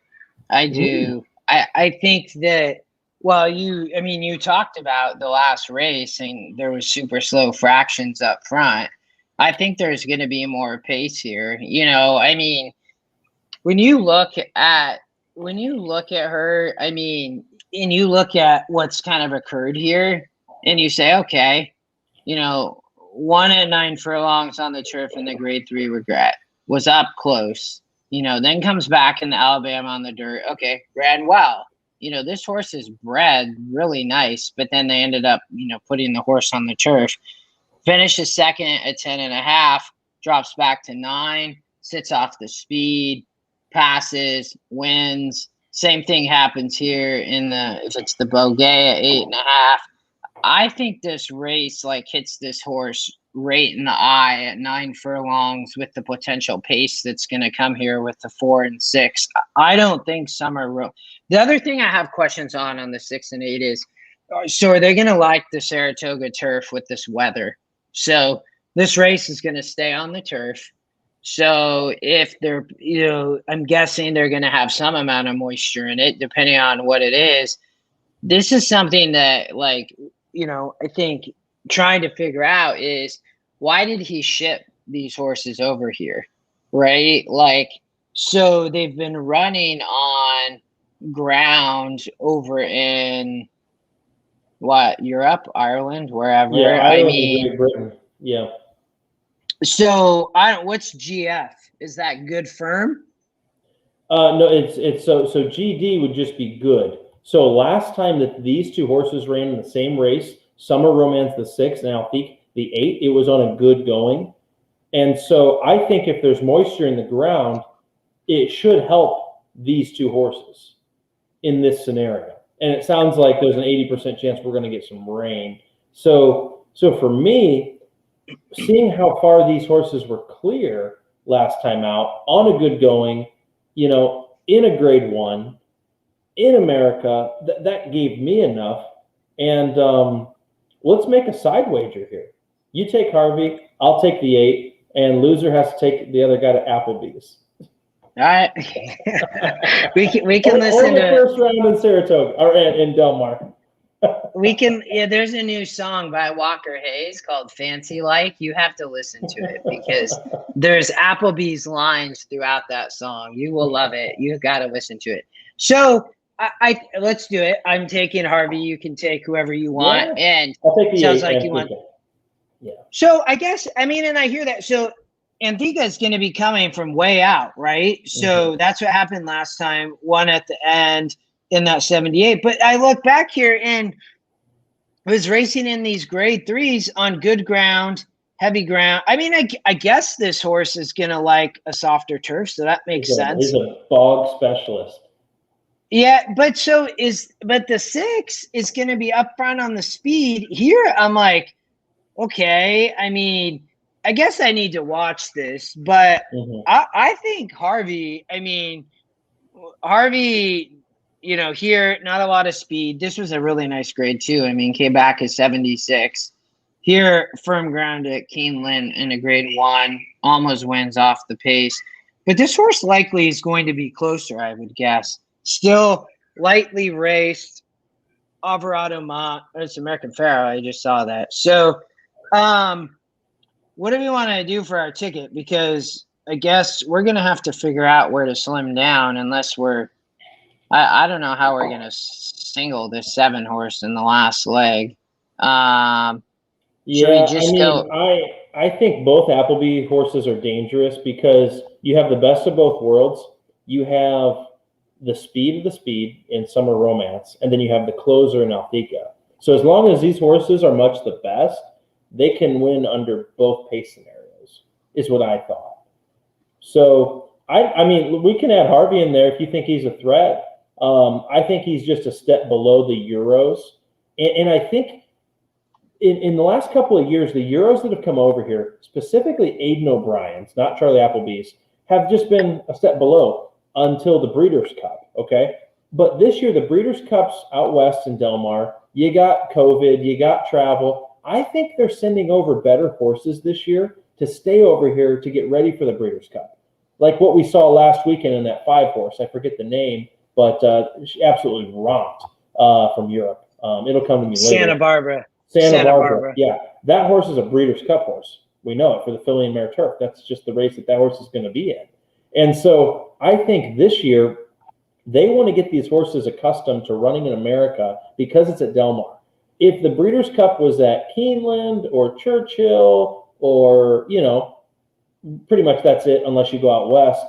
I do. I think that, well, you talked about the last race and there was super slow fractions up front. I think there's going to be more pace here. When you look at her, and you look at what's kind of occurred here and you say, okay, 1 and 9 furlongs on the turf in the grade 3 regret, was up close, then comes back in the Alabama on the dirt. Okay, ran well. This horse is bred really nice, but then they ended up, putting the horse on the turf. Finishes second at 10.5, drops back to 9, sits off the speed, passes, wins. Same thing happens here if it's the Bogey at 8.5. I think this race hits this horse right in the eye at 9 furlongs with the potential pace that's going to come here with the 4 and 6. I don't think The other thing I have questions on the 6 and 8 is, so are they going to like the Saratoga turf with this weather? So this race is going to stay on the turf. So if they're, I'm guessing they're going to have some amount of moisture in it, depending on what it is. This is something that, I think trying to figure out is why did he ship these horses over here, right? Like, so they've been running on ground over in what, Europe, Ireland, wherever. Yeah, I Ireland mean, and Great Britain. Yeah. so I don't. What's GF? Is that good firm? No, it's so GD would just be good. So last time that these two horses ran in the same race, Summer Romance the 6 and Alfique the 8, it was on a good going. And so I think if there's moisture in the ground, it should help these two horses in this scenario. And it sounds like there's an 80% chance we're going to get some rain. So for me, seeing how far these horses were clear last time out on a good going, in a grade 1 in America, that gave me enough. And let's make a side wager here. You take Harvey, I'll take the 8, and loser has to take the other guy to Applebee's. All right. we can listen or the to first round in Saratoga or in Del Mar. There's a new song by Walker Hayes called Fancy Like. You have to listen to it because there's Applebee's lines throughout that song. You will love it. You've got to listen to it. So I let's do it. I'm taking Harvey. You can take whoever you want. Yeah. And I'll take the sounds 8 like you want. Yeah. So I guess, and I hear that. So Antica is going to be coming from way out, right? So that's what happened last time, one at the end in that 78. But I look back here and was racing in these grade 3s on good ground, heavy ground. I guess this horse is going to like a softer turf, so that makes sense. He's a bog specialist. Yeah, but the 6 is going to be up front on the speed. Here, I'm like, okay, I guess I need to watch this, but I think Harvey, here, not a lot of speed. This was a really nice grade too. Came back at 76. Here, firm ground at Keeneland in a grade 1, almost wins off the pace. But this horse likely is going to be closer, I would guess. Still lightly raced. Alvarado Mont. It's American Pharoah. I just saw that. So, what do we want to do for our ticket? Because I guess we're going to have to figure out where to slim down unless I don't know how we're going to single this 7 horse in the last leg. I think both Appleby horses are dangerous because you have the best of both worlds. You have the speed of the speed in Summer Romance, and then you have the closer in Alfique. So as long as these horses are much the best, they can win under both pace scenarios, is what I thought. So, we can add Harvey in there if you think he's a threat. I think he's just a step below the Euros. And I think in the last couple of years, the Euros that have come over here, specifically Aidan O'Brien's, not Charlie Appleby's, have just been a step below until the Breeders' Cup, okay? But this year, the Breeders' Cup's out west in Del Mar. You got COVID, you got travel. I think they're sending over better horses this year to stay over here to get ready for the Breeders' Cup. Like what we saw last weekend in that 5 horse. I forget the name, but she absolutely romped from Europe. It'll come to me later. Santa Barbara. Santa Barbara. Yeah, that horse is a Breeders' Cup horse. We know it for the Filly and Mare Turf. That's just the race that horse is going to be in. And so I think this year they want to get these horses accustomed to running in America because it's at Del Mar. If the Breeders' Cup was at Keeneland or Churchill or, pretty much that's it unless you go out west,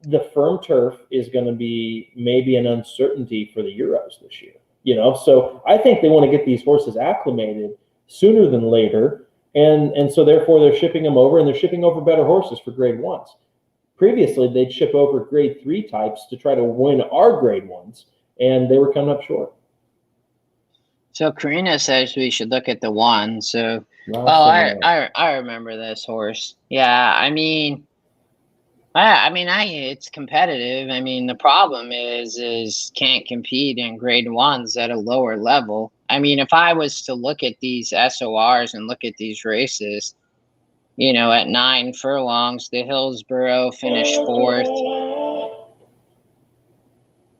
the firm turf is going to be maybe an uncertainty for the Euros this year. So I think they want to get these horses acclimated sooner than later. And so therefore they're shipping them over, and they're shipping over better horses for grade 1s. Previously, they'd ship over grade 3 types to try to win our grade 1s, and they were coming up short. So Karina says we should look at the 1. So, I remember this horse. Yeah, it's competitive. The problem is can't compete in grade 1s at a lower level. If I was to look at these SORs and look at these races, at 9 furlongs, the Hillsborough finished 4th.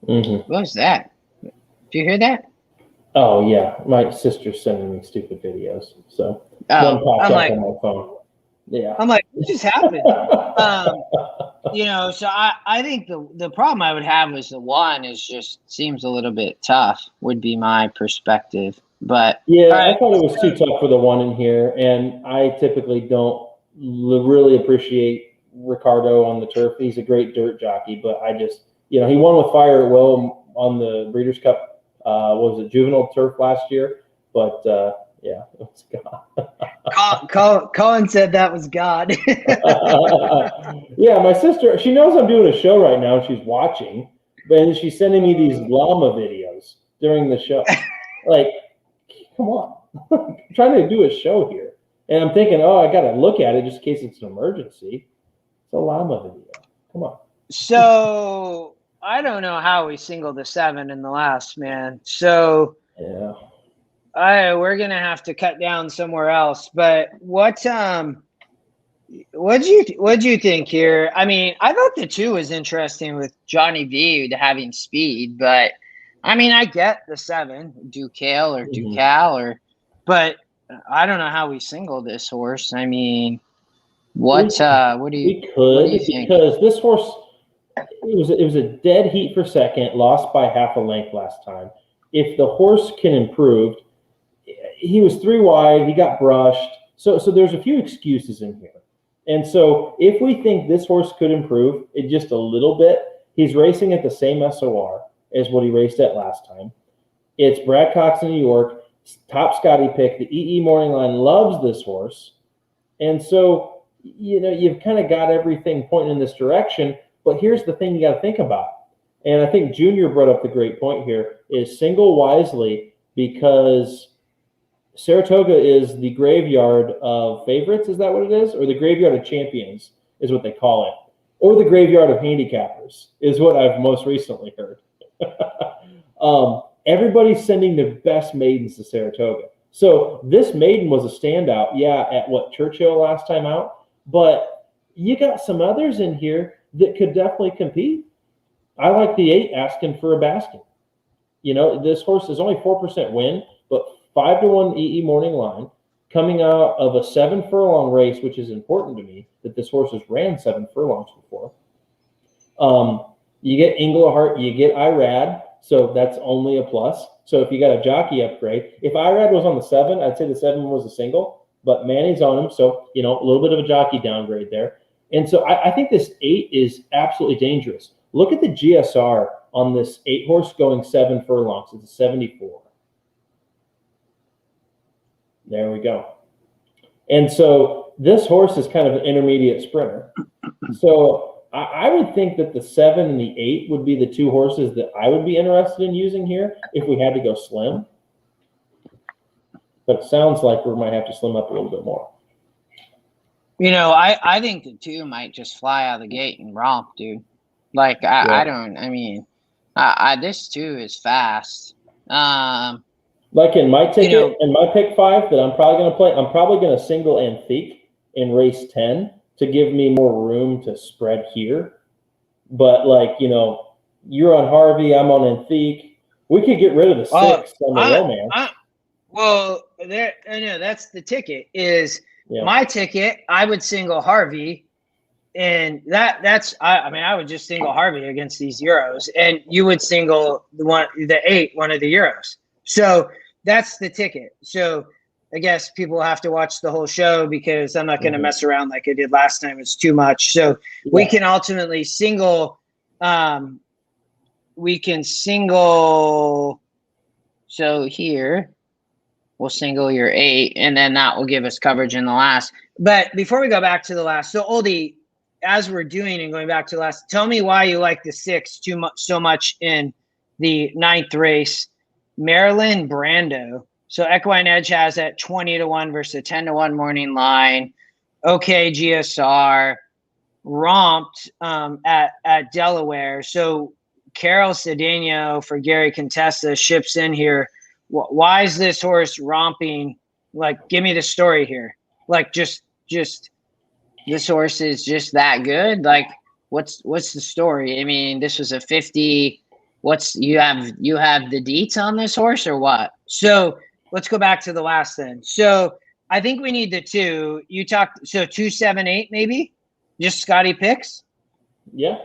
What was that? Did you hear that? Oh yeah, my sister's sending me stupid videos. So one Oh, popped I'm up like, on my phone. Yeah. what just happened? So I think the problem I would have was the one is just seems a little bit tough, would be my perspective. But Yeah, all I right, thought it was too tough for the one in here, and I typically don't really appreciate Ricardo on the turf. He's a great dirt jockey, but I just, he won with Fire at Will on the Breeders' Cup. What was it, juvenile turf last year? But yeah, it was gone. Colin said that was God. Yeah, my sister, she knows I'm doing a show right now, and she's watching, and she's sending me these llama videos during the show. Like, come on. I'm trying to do a show here. And I'm thinking, I got to look at it just in case it's an emergency. It's a llama video. Come on. So I don't know how we singled the 7 in the last, man. So yeah, we're gonna have to cut down somewhere else. But what'd you think here? I mean, I thought the 2 was interesting with Johnny V having speed, but I mean, I get the 7, Ducale or Ducal, but I don't know how we single this horse. I mean, what do you think? Because this horse, it was a dead heat for second, lost by half a length last time. If the horse can improve, he was 3 wide, he got brushed. So there's a few excuses in here. And so if we think this horse could improve it just a little bit, he's racing at the same SOR as what he raced at last time. It's Brad Cox in New York, top Scotty pick. The EE Morning Line loves this horse. And so, you've kind of got everything pointing in this direction. But here's the thing you got to think about. And I think Junior brought up the great point here, is single wisely, because Saratoga is the graveyard of favorites. Is that what it is? Or the graveyard of champions is what they call it. Or the graveyard of handicappers is what I've most recently heard. Everybody's sending their best maidens to Saratoga. So this maiden was a standout, at Churchill last time out. But you got some others in here that could definitely compete. I like the 8 asking for a basket. This horse is only 4% win, but 5-1 EE Morning Line coming out of a 7 furlong race, which is important to me that this horse has ran 7 furlongs before. You get Englehart, you get Irad, so that's only a plus. So if you got a jockey upgrade, if Irad was on the 7, I'd say the 7 was a single, but Manny's on him, so a little bit of a jockey downgrade there. And so I think this 8 is absolutely dangerous. Look at the GSR on this 8 horse going 7 furlongs. It's a 74. There we go. And so this horse is kind of an intermediate sprinter. So I would think that the 7 and the 8 would be the 2 horses that I would be interested in using here if we had to go slim. But it sounds like we might have to slim up a little bit more. I think the 2 might just fly out of the gate and romp, dude. Like, this 2 is fast. Like in my ticket, in my pick 5 that I'm probably going to play, I'm probably going to single Antique in race 10 to give me more room to spread here. But you're on Harvey, I'm on Antique. We could get rid of the 6 on the Romance. I know that's the ticket. My ticket? I would single Harvey, and I would just single Harvey against these Euros, and you would single the 8, one of the Euros. So that's the ticket. So I guess people have to watch the whole show because I'm not going to mess around like I did last time. It's too much. So we can ultimately single. So here we'll single your 8, and then that will give us coverage in the last. But before we go back to the last, so Oldie, as we're doing and going back to the last, tell me why you like the 6 so much in the 9th race. Maryland Brando. So EquinEdge has at 20-1 versus a 10-1 Morning Line. Okay, GSR romped at Delaware. So Carol Cedeno for Gary Contessa ships in here. Why is this horse romping? Like, give me the story here. Like, just this horse is just that good. Like, what's the story? I mean, this was a 50 you have the deets on this horse or what? So let's go back to the last then. So I think we need the 2. You talked 2, 7, 8 maybe. Just Scotty picks. Yeah.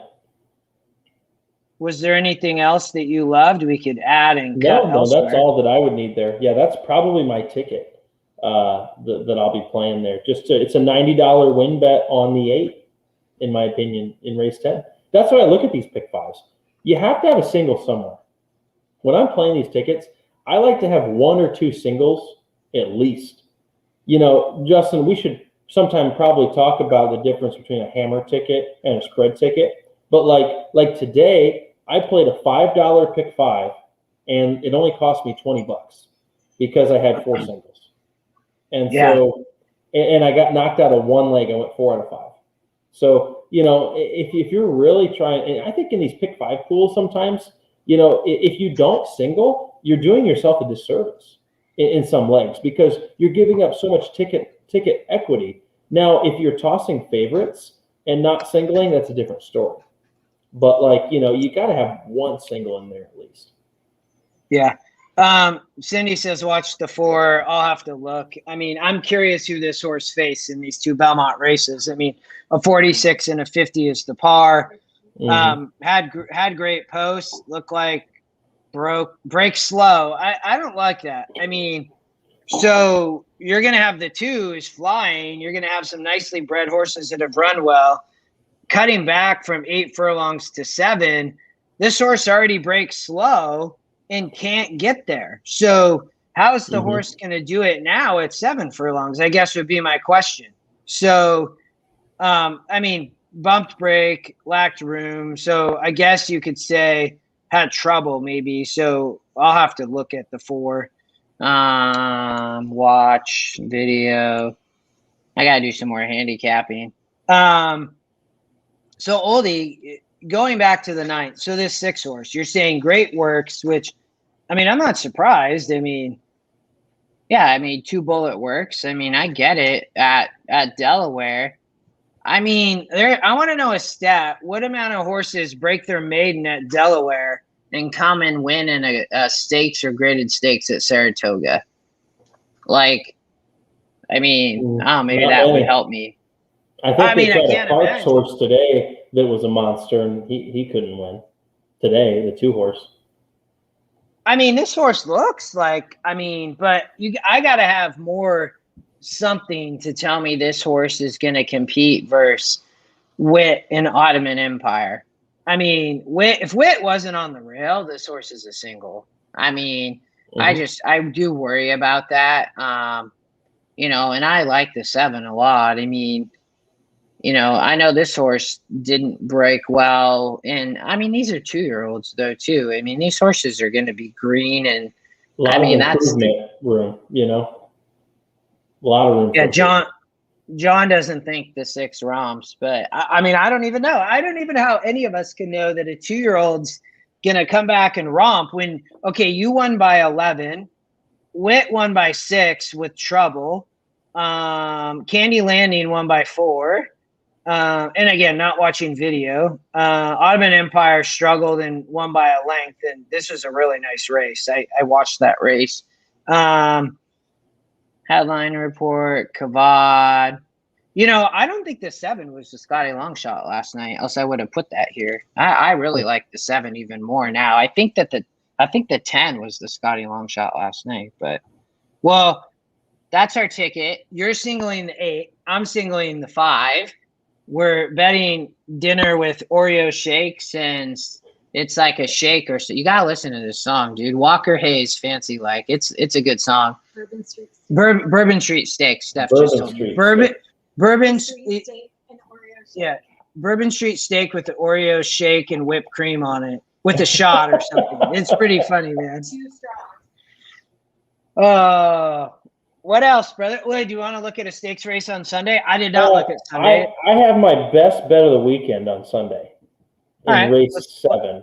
Was there anything else that you loved we could add and cut No, elsewhere? that's all that I would need there. Yeah, that's probably my ticket that I'll be playing there. It's a $90 win bet on the 8, in my opinion, in race 10. That's why I look at these pick 5s. You have to have a single somewhere. When I'm playing these tickets, I like to have 1 or 2 singles at least. You know, Justin, we should sometime probably talk about the difference between a hammer ticket and a spread ticket. But like today, I played a $5 pick 5, and it only cost me $20 because I had 4 singles. And so, and I got knocked out of 1 leg. I went 4 out of 5. So, you know, if you're really trying, and I think in these pick 5 pools sometimes, you know, if you don't single, you're doing yourself a disservice in some legs because you're giving up so much ticket equity. Now, if you're tossing favorites and not singling, that's a different story. But like, you know, you got to have 1 single in there at least. Yeah. Cindy says, watch the 4. I'll have to look. I mean, I'm curious who this horse faced in these 2 Belmont races. I mean, a 46 and a 50 is the par. Had great posts. Looked like break slow. I don't like that. I mean, so you're going to have the 2 is flying. You're going to have some nicely bred horses that have run well. Cutting back from 8 furlongs to 7, this horse already breaks slow and can't get there. So how is the horse going to do it now at 7 furlongs, I guess would be my question. So, I mean, bumped break, lacked room. So I guess you could say had trouble maybe. So I'll have to look at the 4. Watch video. I got to do some more handicapping. So Oldie, going back to the 9th, so this 6 horse, you're saying great works, which, I mean, I'm not surprised. I mean, yeah, I mean, 2 bullet works. I mean, I get it at Delaware. I mean, I want to know a stat. What amount of horses break their maiden at Delaware and come and win in a stakes or graded stakes at Saratoga? Like, I mean, maybe that would help me. I think they tried a Parks horse today that was a monster, and he couldn't win today, the 2 horse. I mean, this horse looks like, I mean, but I got to have more something to tell me this horse is going to compete versus Wit and Ottoman Empire. I mean, if Wit wasn't on the rail, this horse is a single. I mean, I do worry about that. You know, and I like the 7 a lot. I mean, you know, I know this horse didn't break well. And I mean, these are 2-year-olds though, too. I mean, these horses are going to be green. And I mean, that's room, you know, a lot of room. Yeah. John doesn't think the 6 romps, but I mean, I don't even know. I don't even know how any of us can know that a 2-year-old's going to come back and romp when, okay, you won by 11. Wit won by 6 with trouble. Candy Landing won by 4. And again, not watching video. Ottoman Empire struggled and won by a length, and this was a really nice race. I watched that race. Headline report, Kavad. You know, I don't think the 7 was the Scotty Longshot last night, else I would have put that here. I really like the 7 even more now. I think the 10 was the Scotty Longshot last night, but well, that's our ticket. You're singling the 8. I'm singling the 5. We're betting dinner with Oreo shakes, and it's like a shake or so. You gotta listen to this song, dude. Walker Hayes, Fancy Like. It's a good song. Bourbon Street Steak. Bourbon Street Steak. Steph just told me. Bourbon Street Steak and Oreo shake. Yeah, Bourbon Street Steak with the Oreo shake and whipped cream on it with a shot or something. It's pretty funny, man. 2 straws. What else, brother? Wait, do you want to look at a stakes race on Sunday? I did not look at Sunday. I have my best bet of the weekend on Sunday in race 7.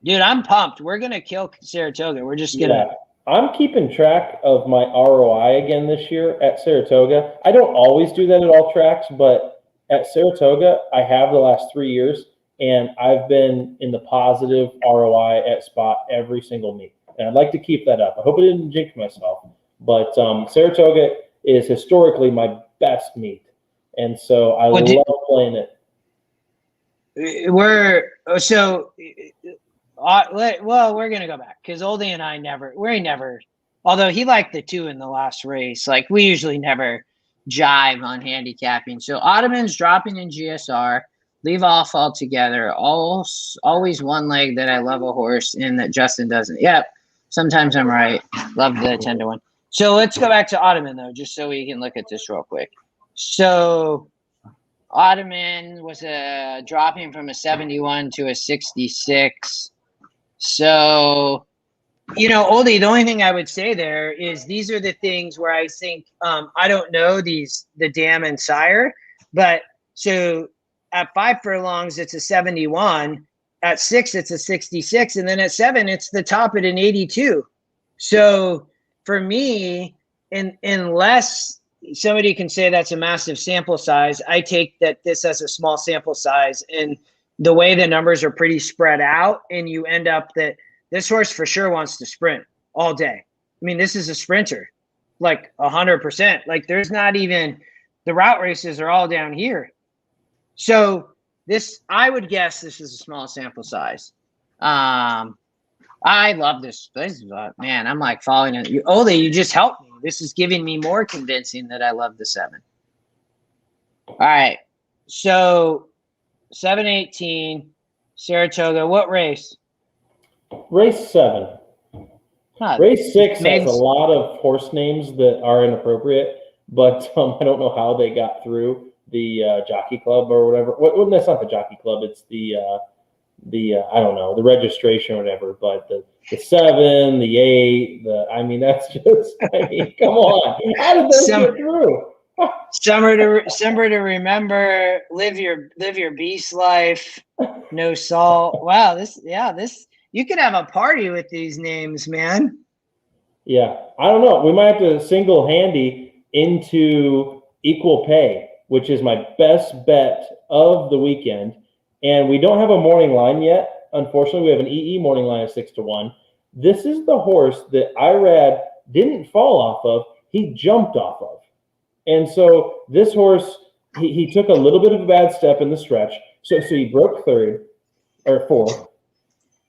Dude, I'm pumped. We're going to kill Saratoga. We're just going to. I'm keeping track of my ROI again this year at Saratoga. I don't always do that at all tracks, but at Saratoga, I have the last 3 years, and I've been in the positive ROI at spot every single meet. And I'd like to keep that up. I hope I didn't jinx myself. But Saratoga is historically my best meet. And so I love playing it. We're going to go back because Oldie and I never, although he liked the 2 in the last race, like we usually never jive on handicapping. So Ottoman's dropping in GSR, leave off altogether. Always one leg that I love a horse in that Justin doesn't. Yep. Sometimes I'm right. Love the 10-1. So let's go back to Ottoman though, just so we can look at this real quick. So Ottoman was dropping from a 71 to a 66. So, Oldie, the only thing I would say there is these are the things where I think, I don't know the dam and sire, but so at 5 furlongs, it's a 71. At 6, it's a 66. And then at 7, it's the top at an 82. So for me, unless somebody can say that's a massive sample size, I take that this as a small sample size. And the way the numbers are pretty spread out, and you end up that this horse for sure wants to sprint all day. I mean, this is a sprinter, like 100%. Like there's not even the route races are all down here. So I would guess this is a small sample size. I love this. Man, I'm like following it. Oldie, you just helped me. This is giving me more convincing that I love the 7. All right. So 7:18, Saratoga. What race? Race 7. Race 6 has a lot of horse names that are inappropriate, but I don't know how they got through the jockey club or whatever. Well, that's not the jockey club. It's the I don't know, the registration or whatever. But the 7, the 8, that's just, come on. How did those get through? Summer to remember, live your beast life, no salt. Wow, this you could have a party with these names, man. Yeah, I don't know. We might have to single handy into equal pay, which is my best bet of the weekend. And we don't have a morning line yet. Unfortunately, we have an EE morning line of 6-1. This is the horse that Irad didn't fall off of. He jumped off of. And so this horse, he took a little bit of a bad step in the stretch. So he broke 3rd or 4th,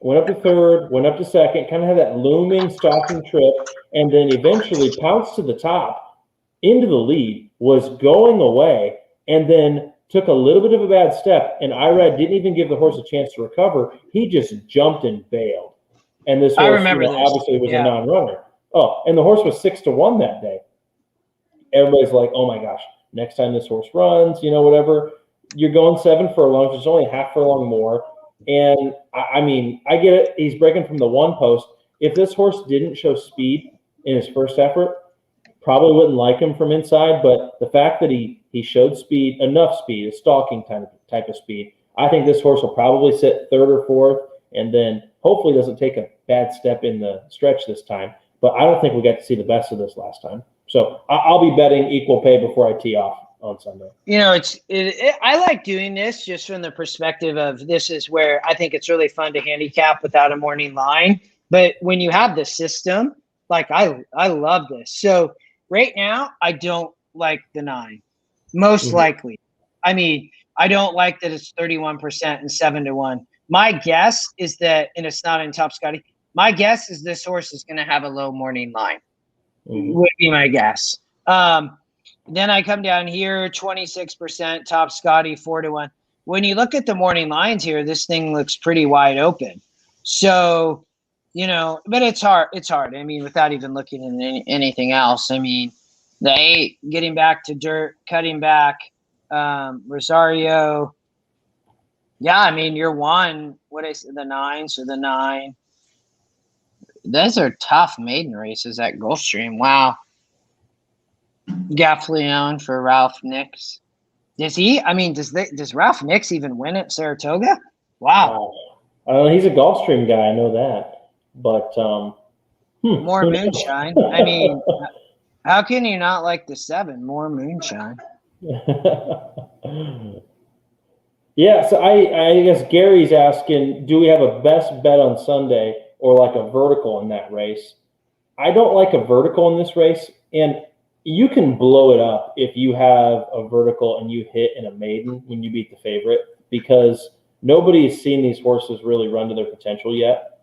went up to 3rd, went up to 2nd, kind of had that looming stalking trip, and then eventually pounced to the top into the lead, was going away, and then took a little bit of a bad step, and Irad didn't even give the horse a chance to recover. He just jumped and bailed. And this horse obviously was a non-runner. Oh, and the horse was 6-1 that day. Everybody's like, oh my gosh, next time this horse runs, whatever. You're going 7 furlongs. There's only half furlong more. And I get it. He's breaking from the 1 post. If this horse didn't show speed in his first effort, probably wouldn't like him from inside. But the fact that he showed speed, enough speed, a stalking type of speed, I think this horse will probably sit 3rd or 4th, and then hopefully doesn't take a bad step in the stretch this time. But I don't think we got to see the best of this last time. So I'll be betting equal pay before I tee off on Sunday. I like doing this just from the perspective of this is where I think it's really fun to handicap without a morning line. But when you have the system, like I love this. So right now, I don't like the 9, most likely. I don't like that it's 31% and 7-1. My guess is that, and it's not in Top Scotty, my guess is this horse is going to have a low morning line. Would be my guess. Then I come down here, 26%, Top Scotty, 4-1. When you look at the morning lines here, this thing looks pretty wide open. So, but it's hard. It's hard. Without even looking at anything else. The 8 getting back to dirt, cutting back, Rosario. Yeah, you're 1. The 9? So the 9. Those are tough maiden races at Gulfstream. Wow. Gaffleon for Ralph Nix. Does he? Does Ralph Nix even win at Saratoga? Wow. He's a Gulfstream guy. I know that. But more moonshine. How can you not like the 7? More moonshine. Yeah, so I guess Gary's asking, do we have a best bet on Sunday or like a vertical in that race? I don't like a vertical in this race, and you can blow it up if you have a vertical and you hit in a maiden when you beat the favorite, because nobody's seen these horses really run to their potential yet.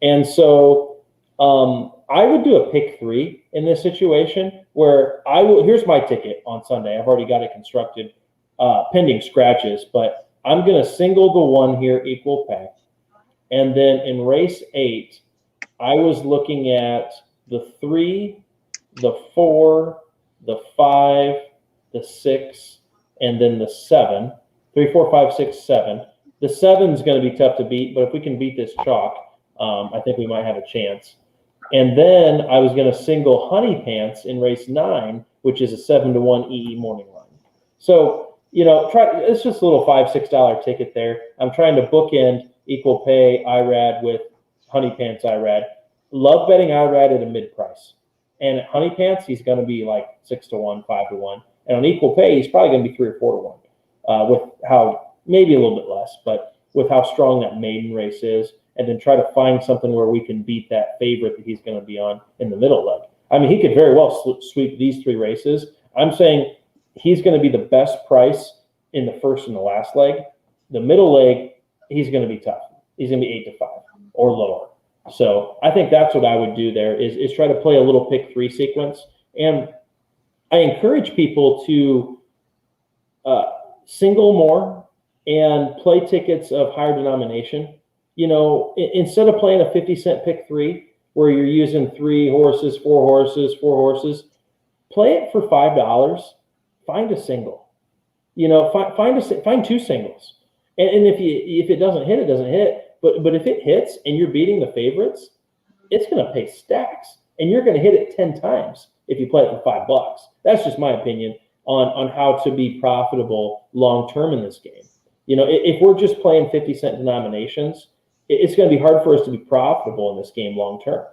And so I would do a pick 3 in this situation where here's my ticket on Sunday. I've already got it constructed, pending scratches, but I'm going to single the 1 here, equal pay. And then in race 8, I was looking at the 3, the 4, the 5, the 6, and then the 7. 3, 4, 5, 6, 7. The 7 is going to be tough to beat, but if we can beat this chalk, I think we might have a chance. And then I was going to single Honey Pants in race 9, which is a 7-1 EE morning line. So, it's just a little $5, $6 ticket there. I'm trying to bookend equal pay IRAD with Honey Pants IRAD. Love betting IRAD at a mid price. And at Honey Pants, he's going to be like 6-1, 5-1. And on equal pay, he's probably going to be 3 or 4-1, with how, maybe a little bit less, but with how strong that maiden race is. And then try to find something where we can beat that favorite that he's going to be on in the middle leg. I mean, he could very well sweep these 3 races. I'm saying he's going to be the best price in the first and the last leg. The middle leg, he's going to be tough. He's going to be 8-5 or lower. So I think that's what I would do there is try to play a little pick 3 sequence. And I encourage people to single more and play tickets of higher denomination. Instead of playing a 50-cent pick 3 where you're using 3 horses, 4 horses, 4 horses, play it for $5. Find a single. Find 2 singles. And if it doesn't hit, it doesn't hit. But if it hits and you're beating the favorites, it's going to pay stacks, and you're going to hit it 10 times if you play it for $5. That's just my opinion on how to be profitable long term in this game. If we're just playing 50-cent denominations, it's going to be hard for us to be profitable in this game long term.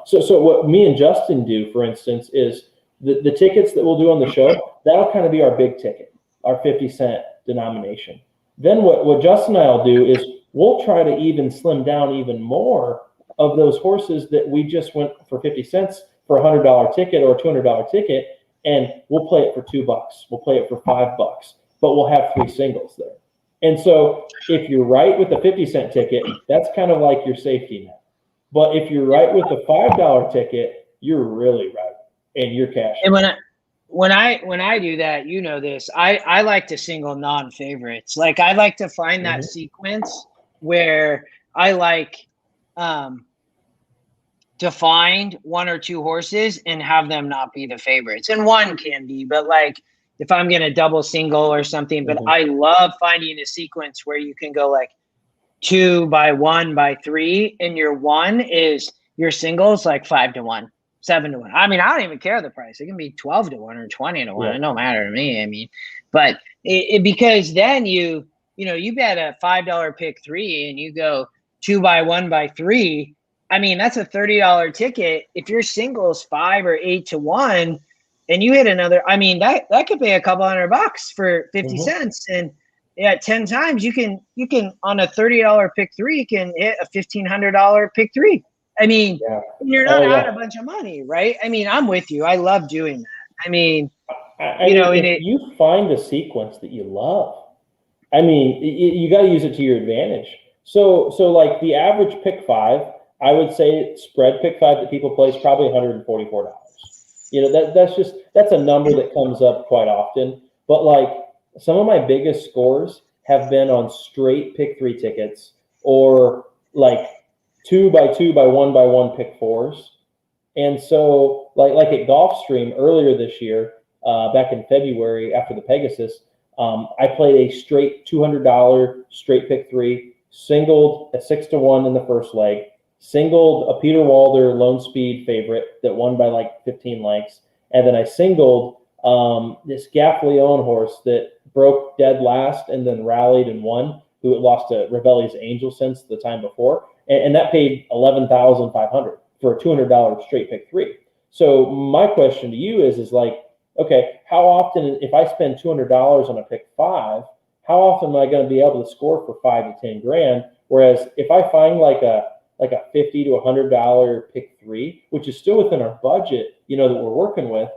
So what me and Justin do, for instance, is the tickets that we'll do on the show, that'll kind of be our big ticket, our 50-cent denomination. Then what Justin and I will do is we'll try to even slim down even more of those horses that we just went for 50 cents for a $100 ticket or a $200 ticket, and we'll play it for $2. We'll play it for $5, but we'll have 3 singles there. And so if you're right with the 50-cent ticket, that's kind of like your safety net. But if you're right with the $5 ticket, you're really right, and you're cashing. And when I do that, this, I like to single non-favorites. Like I like to find that sequence where I like to find 1 or 2 horses and have them not be the favorites. And 1 can be, but like if I'm going to double single or something, but I love finding a sequence where you can go like 2 by 1 by 3, and your 1 is your singles like 5-1, 7-1. I mean, I don't even care the price. It can be 12-1 or 20-1. Yeah. It don't matter to me. I mean, but because then you bet a $5 pick 3 and you go 2 by 1 by 3. I mean, that's a $30 ticket. If your singles 5 or 8-1 and you hit another, I mean, that could pay a couple $100 for 50 cents. And 10 times you can on a $30 pick 3, you can hit a $1,500 pick 3. I mean, you're not out a bunch of money, right? I mean, I'm with you. I love doing that. I mean, if you find a sequence that you love, I mean, you got to use it to your advantage. So like the average pick 5, I would say spread pick 5 that people play is probably $144. That's a number that comes up quite often. But like some of my biggest scores have been on straight pick 3 tickets or like 2 by 2 by 1 by 1 pick 4s. And so like at Gulfstream earlier this year, back in February after the Pegasus, I played a straight $200 straight pick 3, singled a 6-1 in the first leg, singled a Peter Walder Lone Speed favorite that won by like 15 lengths, and then I singled this Gaff Leon horse that broke dead last and then rallied and won, who had lost to Ravelli's Angel since the time before, and that paid $11,500 for a $200 straight pick 3. So my question to you is like, okay, how often, if I spend $200 on a pick 5, how often am I going to be able to score for 5 to 10 grand? Whereas if I find like a $50 to $100 pick 3, which is still within our budget, that we're working with,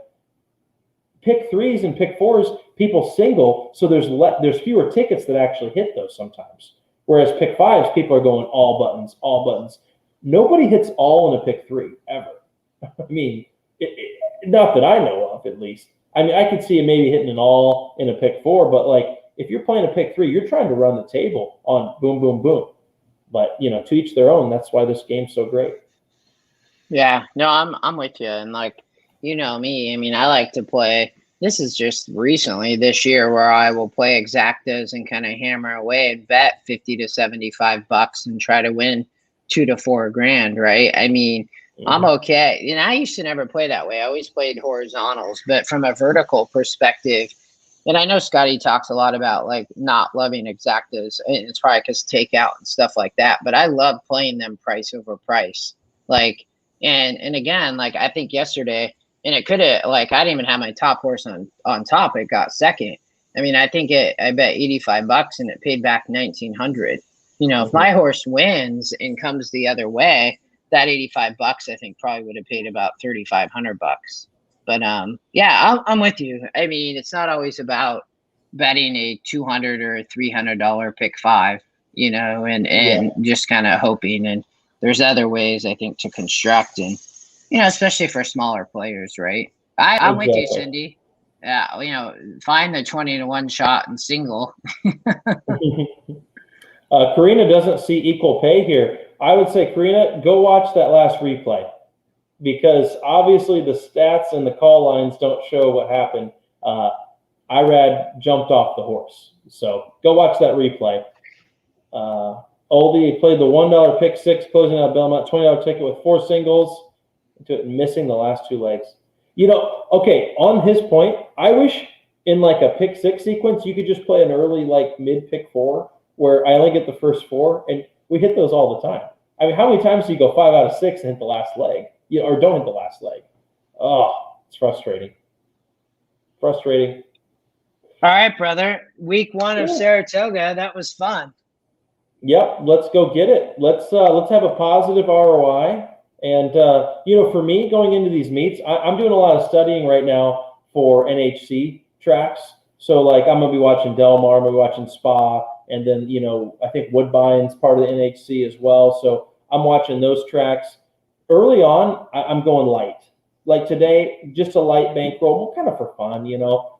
pick 3s and pick 4s, people single, so there's fewer tickets that actually hit those sometimes. Whereas pick 5s, people are going all buttons, all buttons. Nobody hits all in a pick 3 ever. I mean, not that I know of, at least. I mean, I could see it maybe hitting an all in a pick 4, but like if you're playing a pick 3, you're trying to run the table on boom, boom, boom. But to each their own. That's why this game's so great. Yeah, no, I'm with you, and like me. I mean, I like to play. This is just recently this year where I will play exactas and kind of hammer away and bet $50 to $75 and try to win $2 to $4 grand. Right? I mean, I'm okay. I used to never play that way. I always played horizontals, but from a vertical perspective. And I know Scotty talks a lot about like not loving exactas, and it's probably because takeout and stuff like that. But I love playing them price over price. Like, and again, like I think yesterday, and it could have like I didn't even have my top horse on top. It got second. I mean, I think I bet $85 and it paid back 1,900. If my horse wins and comes the other way, that $85 I think probably would have paid about $3,500. But yeah, I'm with you. I mean, it's not always about betting a $200 or $300 pick 5, and just kind of hoping. And there's other ways I think to construct, and especially for smaller players, right? I'm with you, Cindy. Find the 20 to 1 shot and single. Karina doesn't see equal pay here. I would say, Karina, go watch that last replay. Because obviously the stats and the call lines don't show what happened. Irad jumped off the horse. So go watch that replay. Oldie played the $1 pick 6, closing out Belmont, $20 ticket with 4 singles, missing the last 2 legs. Okay, on his point, I wish in like a pick 6 sequence, you could just play an early like mid pick 4 where I only get the first 4, and we hit those all the time. I mean, how many times do you go 5 out of 6 and hit the last leg? Or don't hit the last leg. Oh, it's frustrating. All right, brother. Week 1 of Saratoga. That was fun. Yep, let's go get it. Let's have a positive ROI. And for me, going into these meets, I'm doing a lot of studying right now for NHC tracks. So like I'm gonna be watching Del Mar, I'm gonna be watching Spa, and then I think Woodbine's part of the NHC as well. So I'm watching those tracks. Early on, I'm going light. Like today, just a light bankroll, kind of for fun,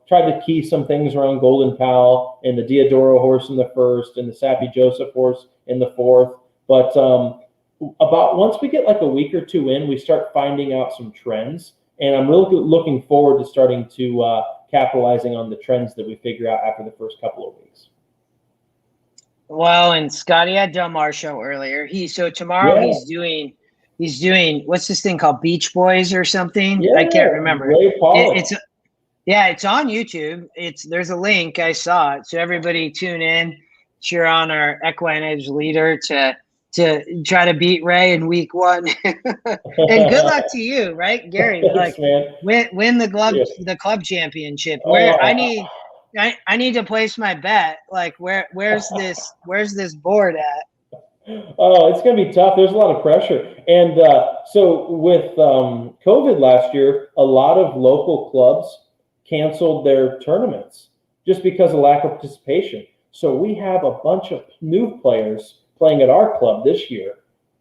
Tried to key some things around Golden Pal and the Diodoro horse in the first and the Sappy Joseph horse in the fourth. But about once we get like a week or 2 in, we start finding out some trends. And I'm really looking forward to starting to capitalizing on the trends that we figure out after the first couple of weeks. Well, and Scotty had Del Mar show earlier. Tomorrow he's doing what's this thing called Beach Boys or something? Yeah, I can't remember. It's on YouTube. There's a link. I saw it. So everybody tune in. Cheer on our EquinEdge leader to try to beat Ray in week 1. And good luck to you, right, Gary? Thanks, man. Win the club championship. I need to place my bet. Like where's this board at? Oh, it's going to be tough. There's a lot of pressure. And so with COVID last year, a lot of local clubs canceled their tournaments just because of lack of participation. So we have a bunch of new players playing at our club this year.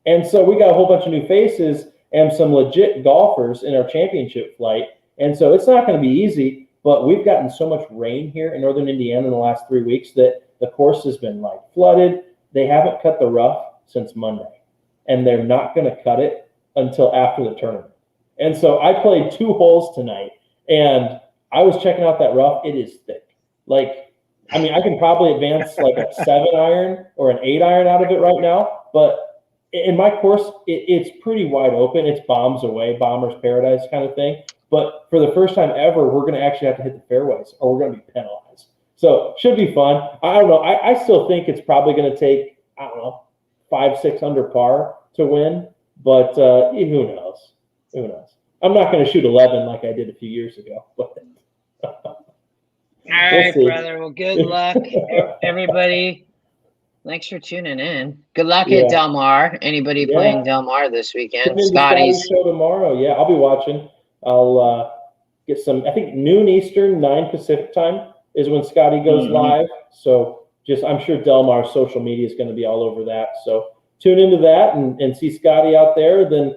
And so we got a whole bunch of new faces and some legit golfers in our championship flight. And so it's not going to be easy, but we've gotten so much rain here in northern Indiana in the last 3 weeks that the course has been like flooded. They haven't cut the rough since Monday, and they're not going to cut it until after the tournament. And so I played 2 holes tonight, and I was checking out that rough. It is thick. Like, I mean, I can probably advance like a 7-iron or an 8-iron out of it right now, but in my course, it's pretty wide open. It's bombs away, bomber's paradise kind of thing. But for the first time ever, we're going to actually have to hit the fairways, or we're going to be penalized. So should be fun. I don't know. I still think it's probably going to take, 5-6 under par to win, but who knows? I'm not going to shoot 11 like I did a few years ago. But right, brother. Well, good luck, everybody. Thanks for tuning in. Good luck at Del Mar. Anybody playing Del Mar this weekend? Scotty's show tomorrow. Yeah, I'll be watching. I'll get some. I think noon Eastern, 9 Pacific time is when Scotty goes live. So I'm sure Del Mar's social media is going to be all over that. So tune into that and see Scotty out there. Then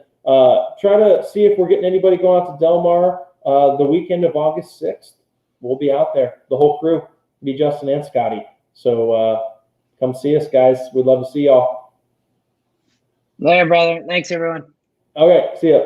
try to see if we're getting anybody going out to Del Mar the weekend of August 6th. We'll be out there. The whole crew, be Justin and Scotty. So come see us, guys. We'd love to see y'all. Later, brother. Thanks, everyone. Okay, see ya.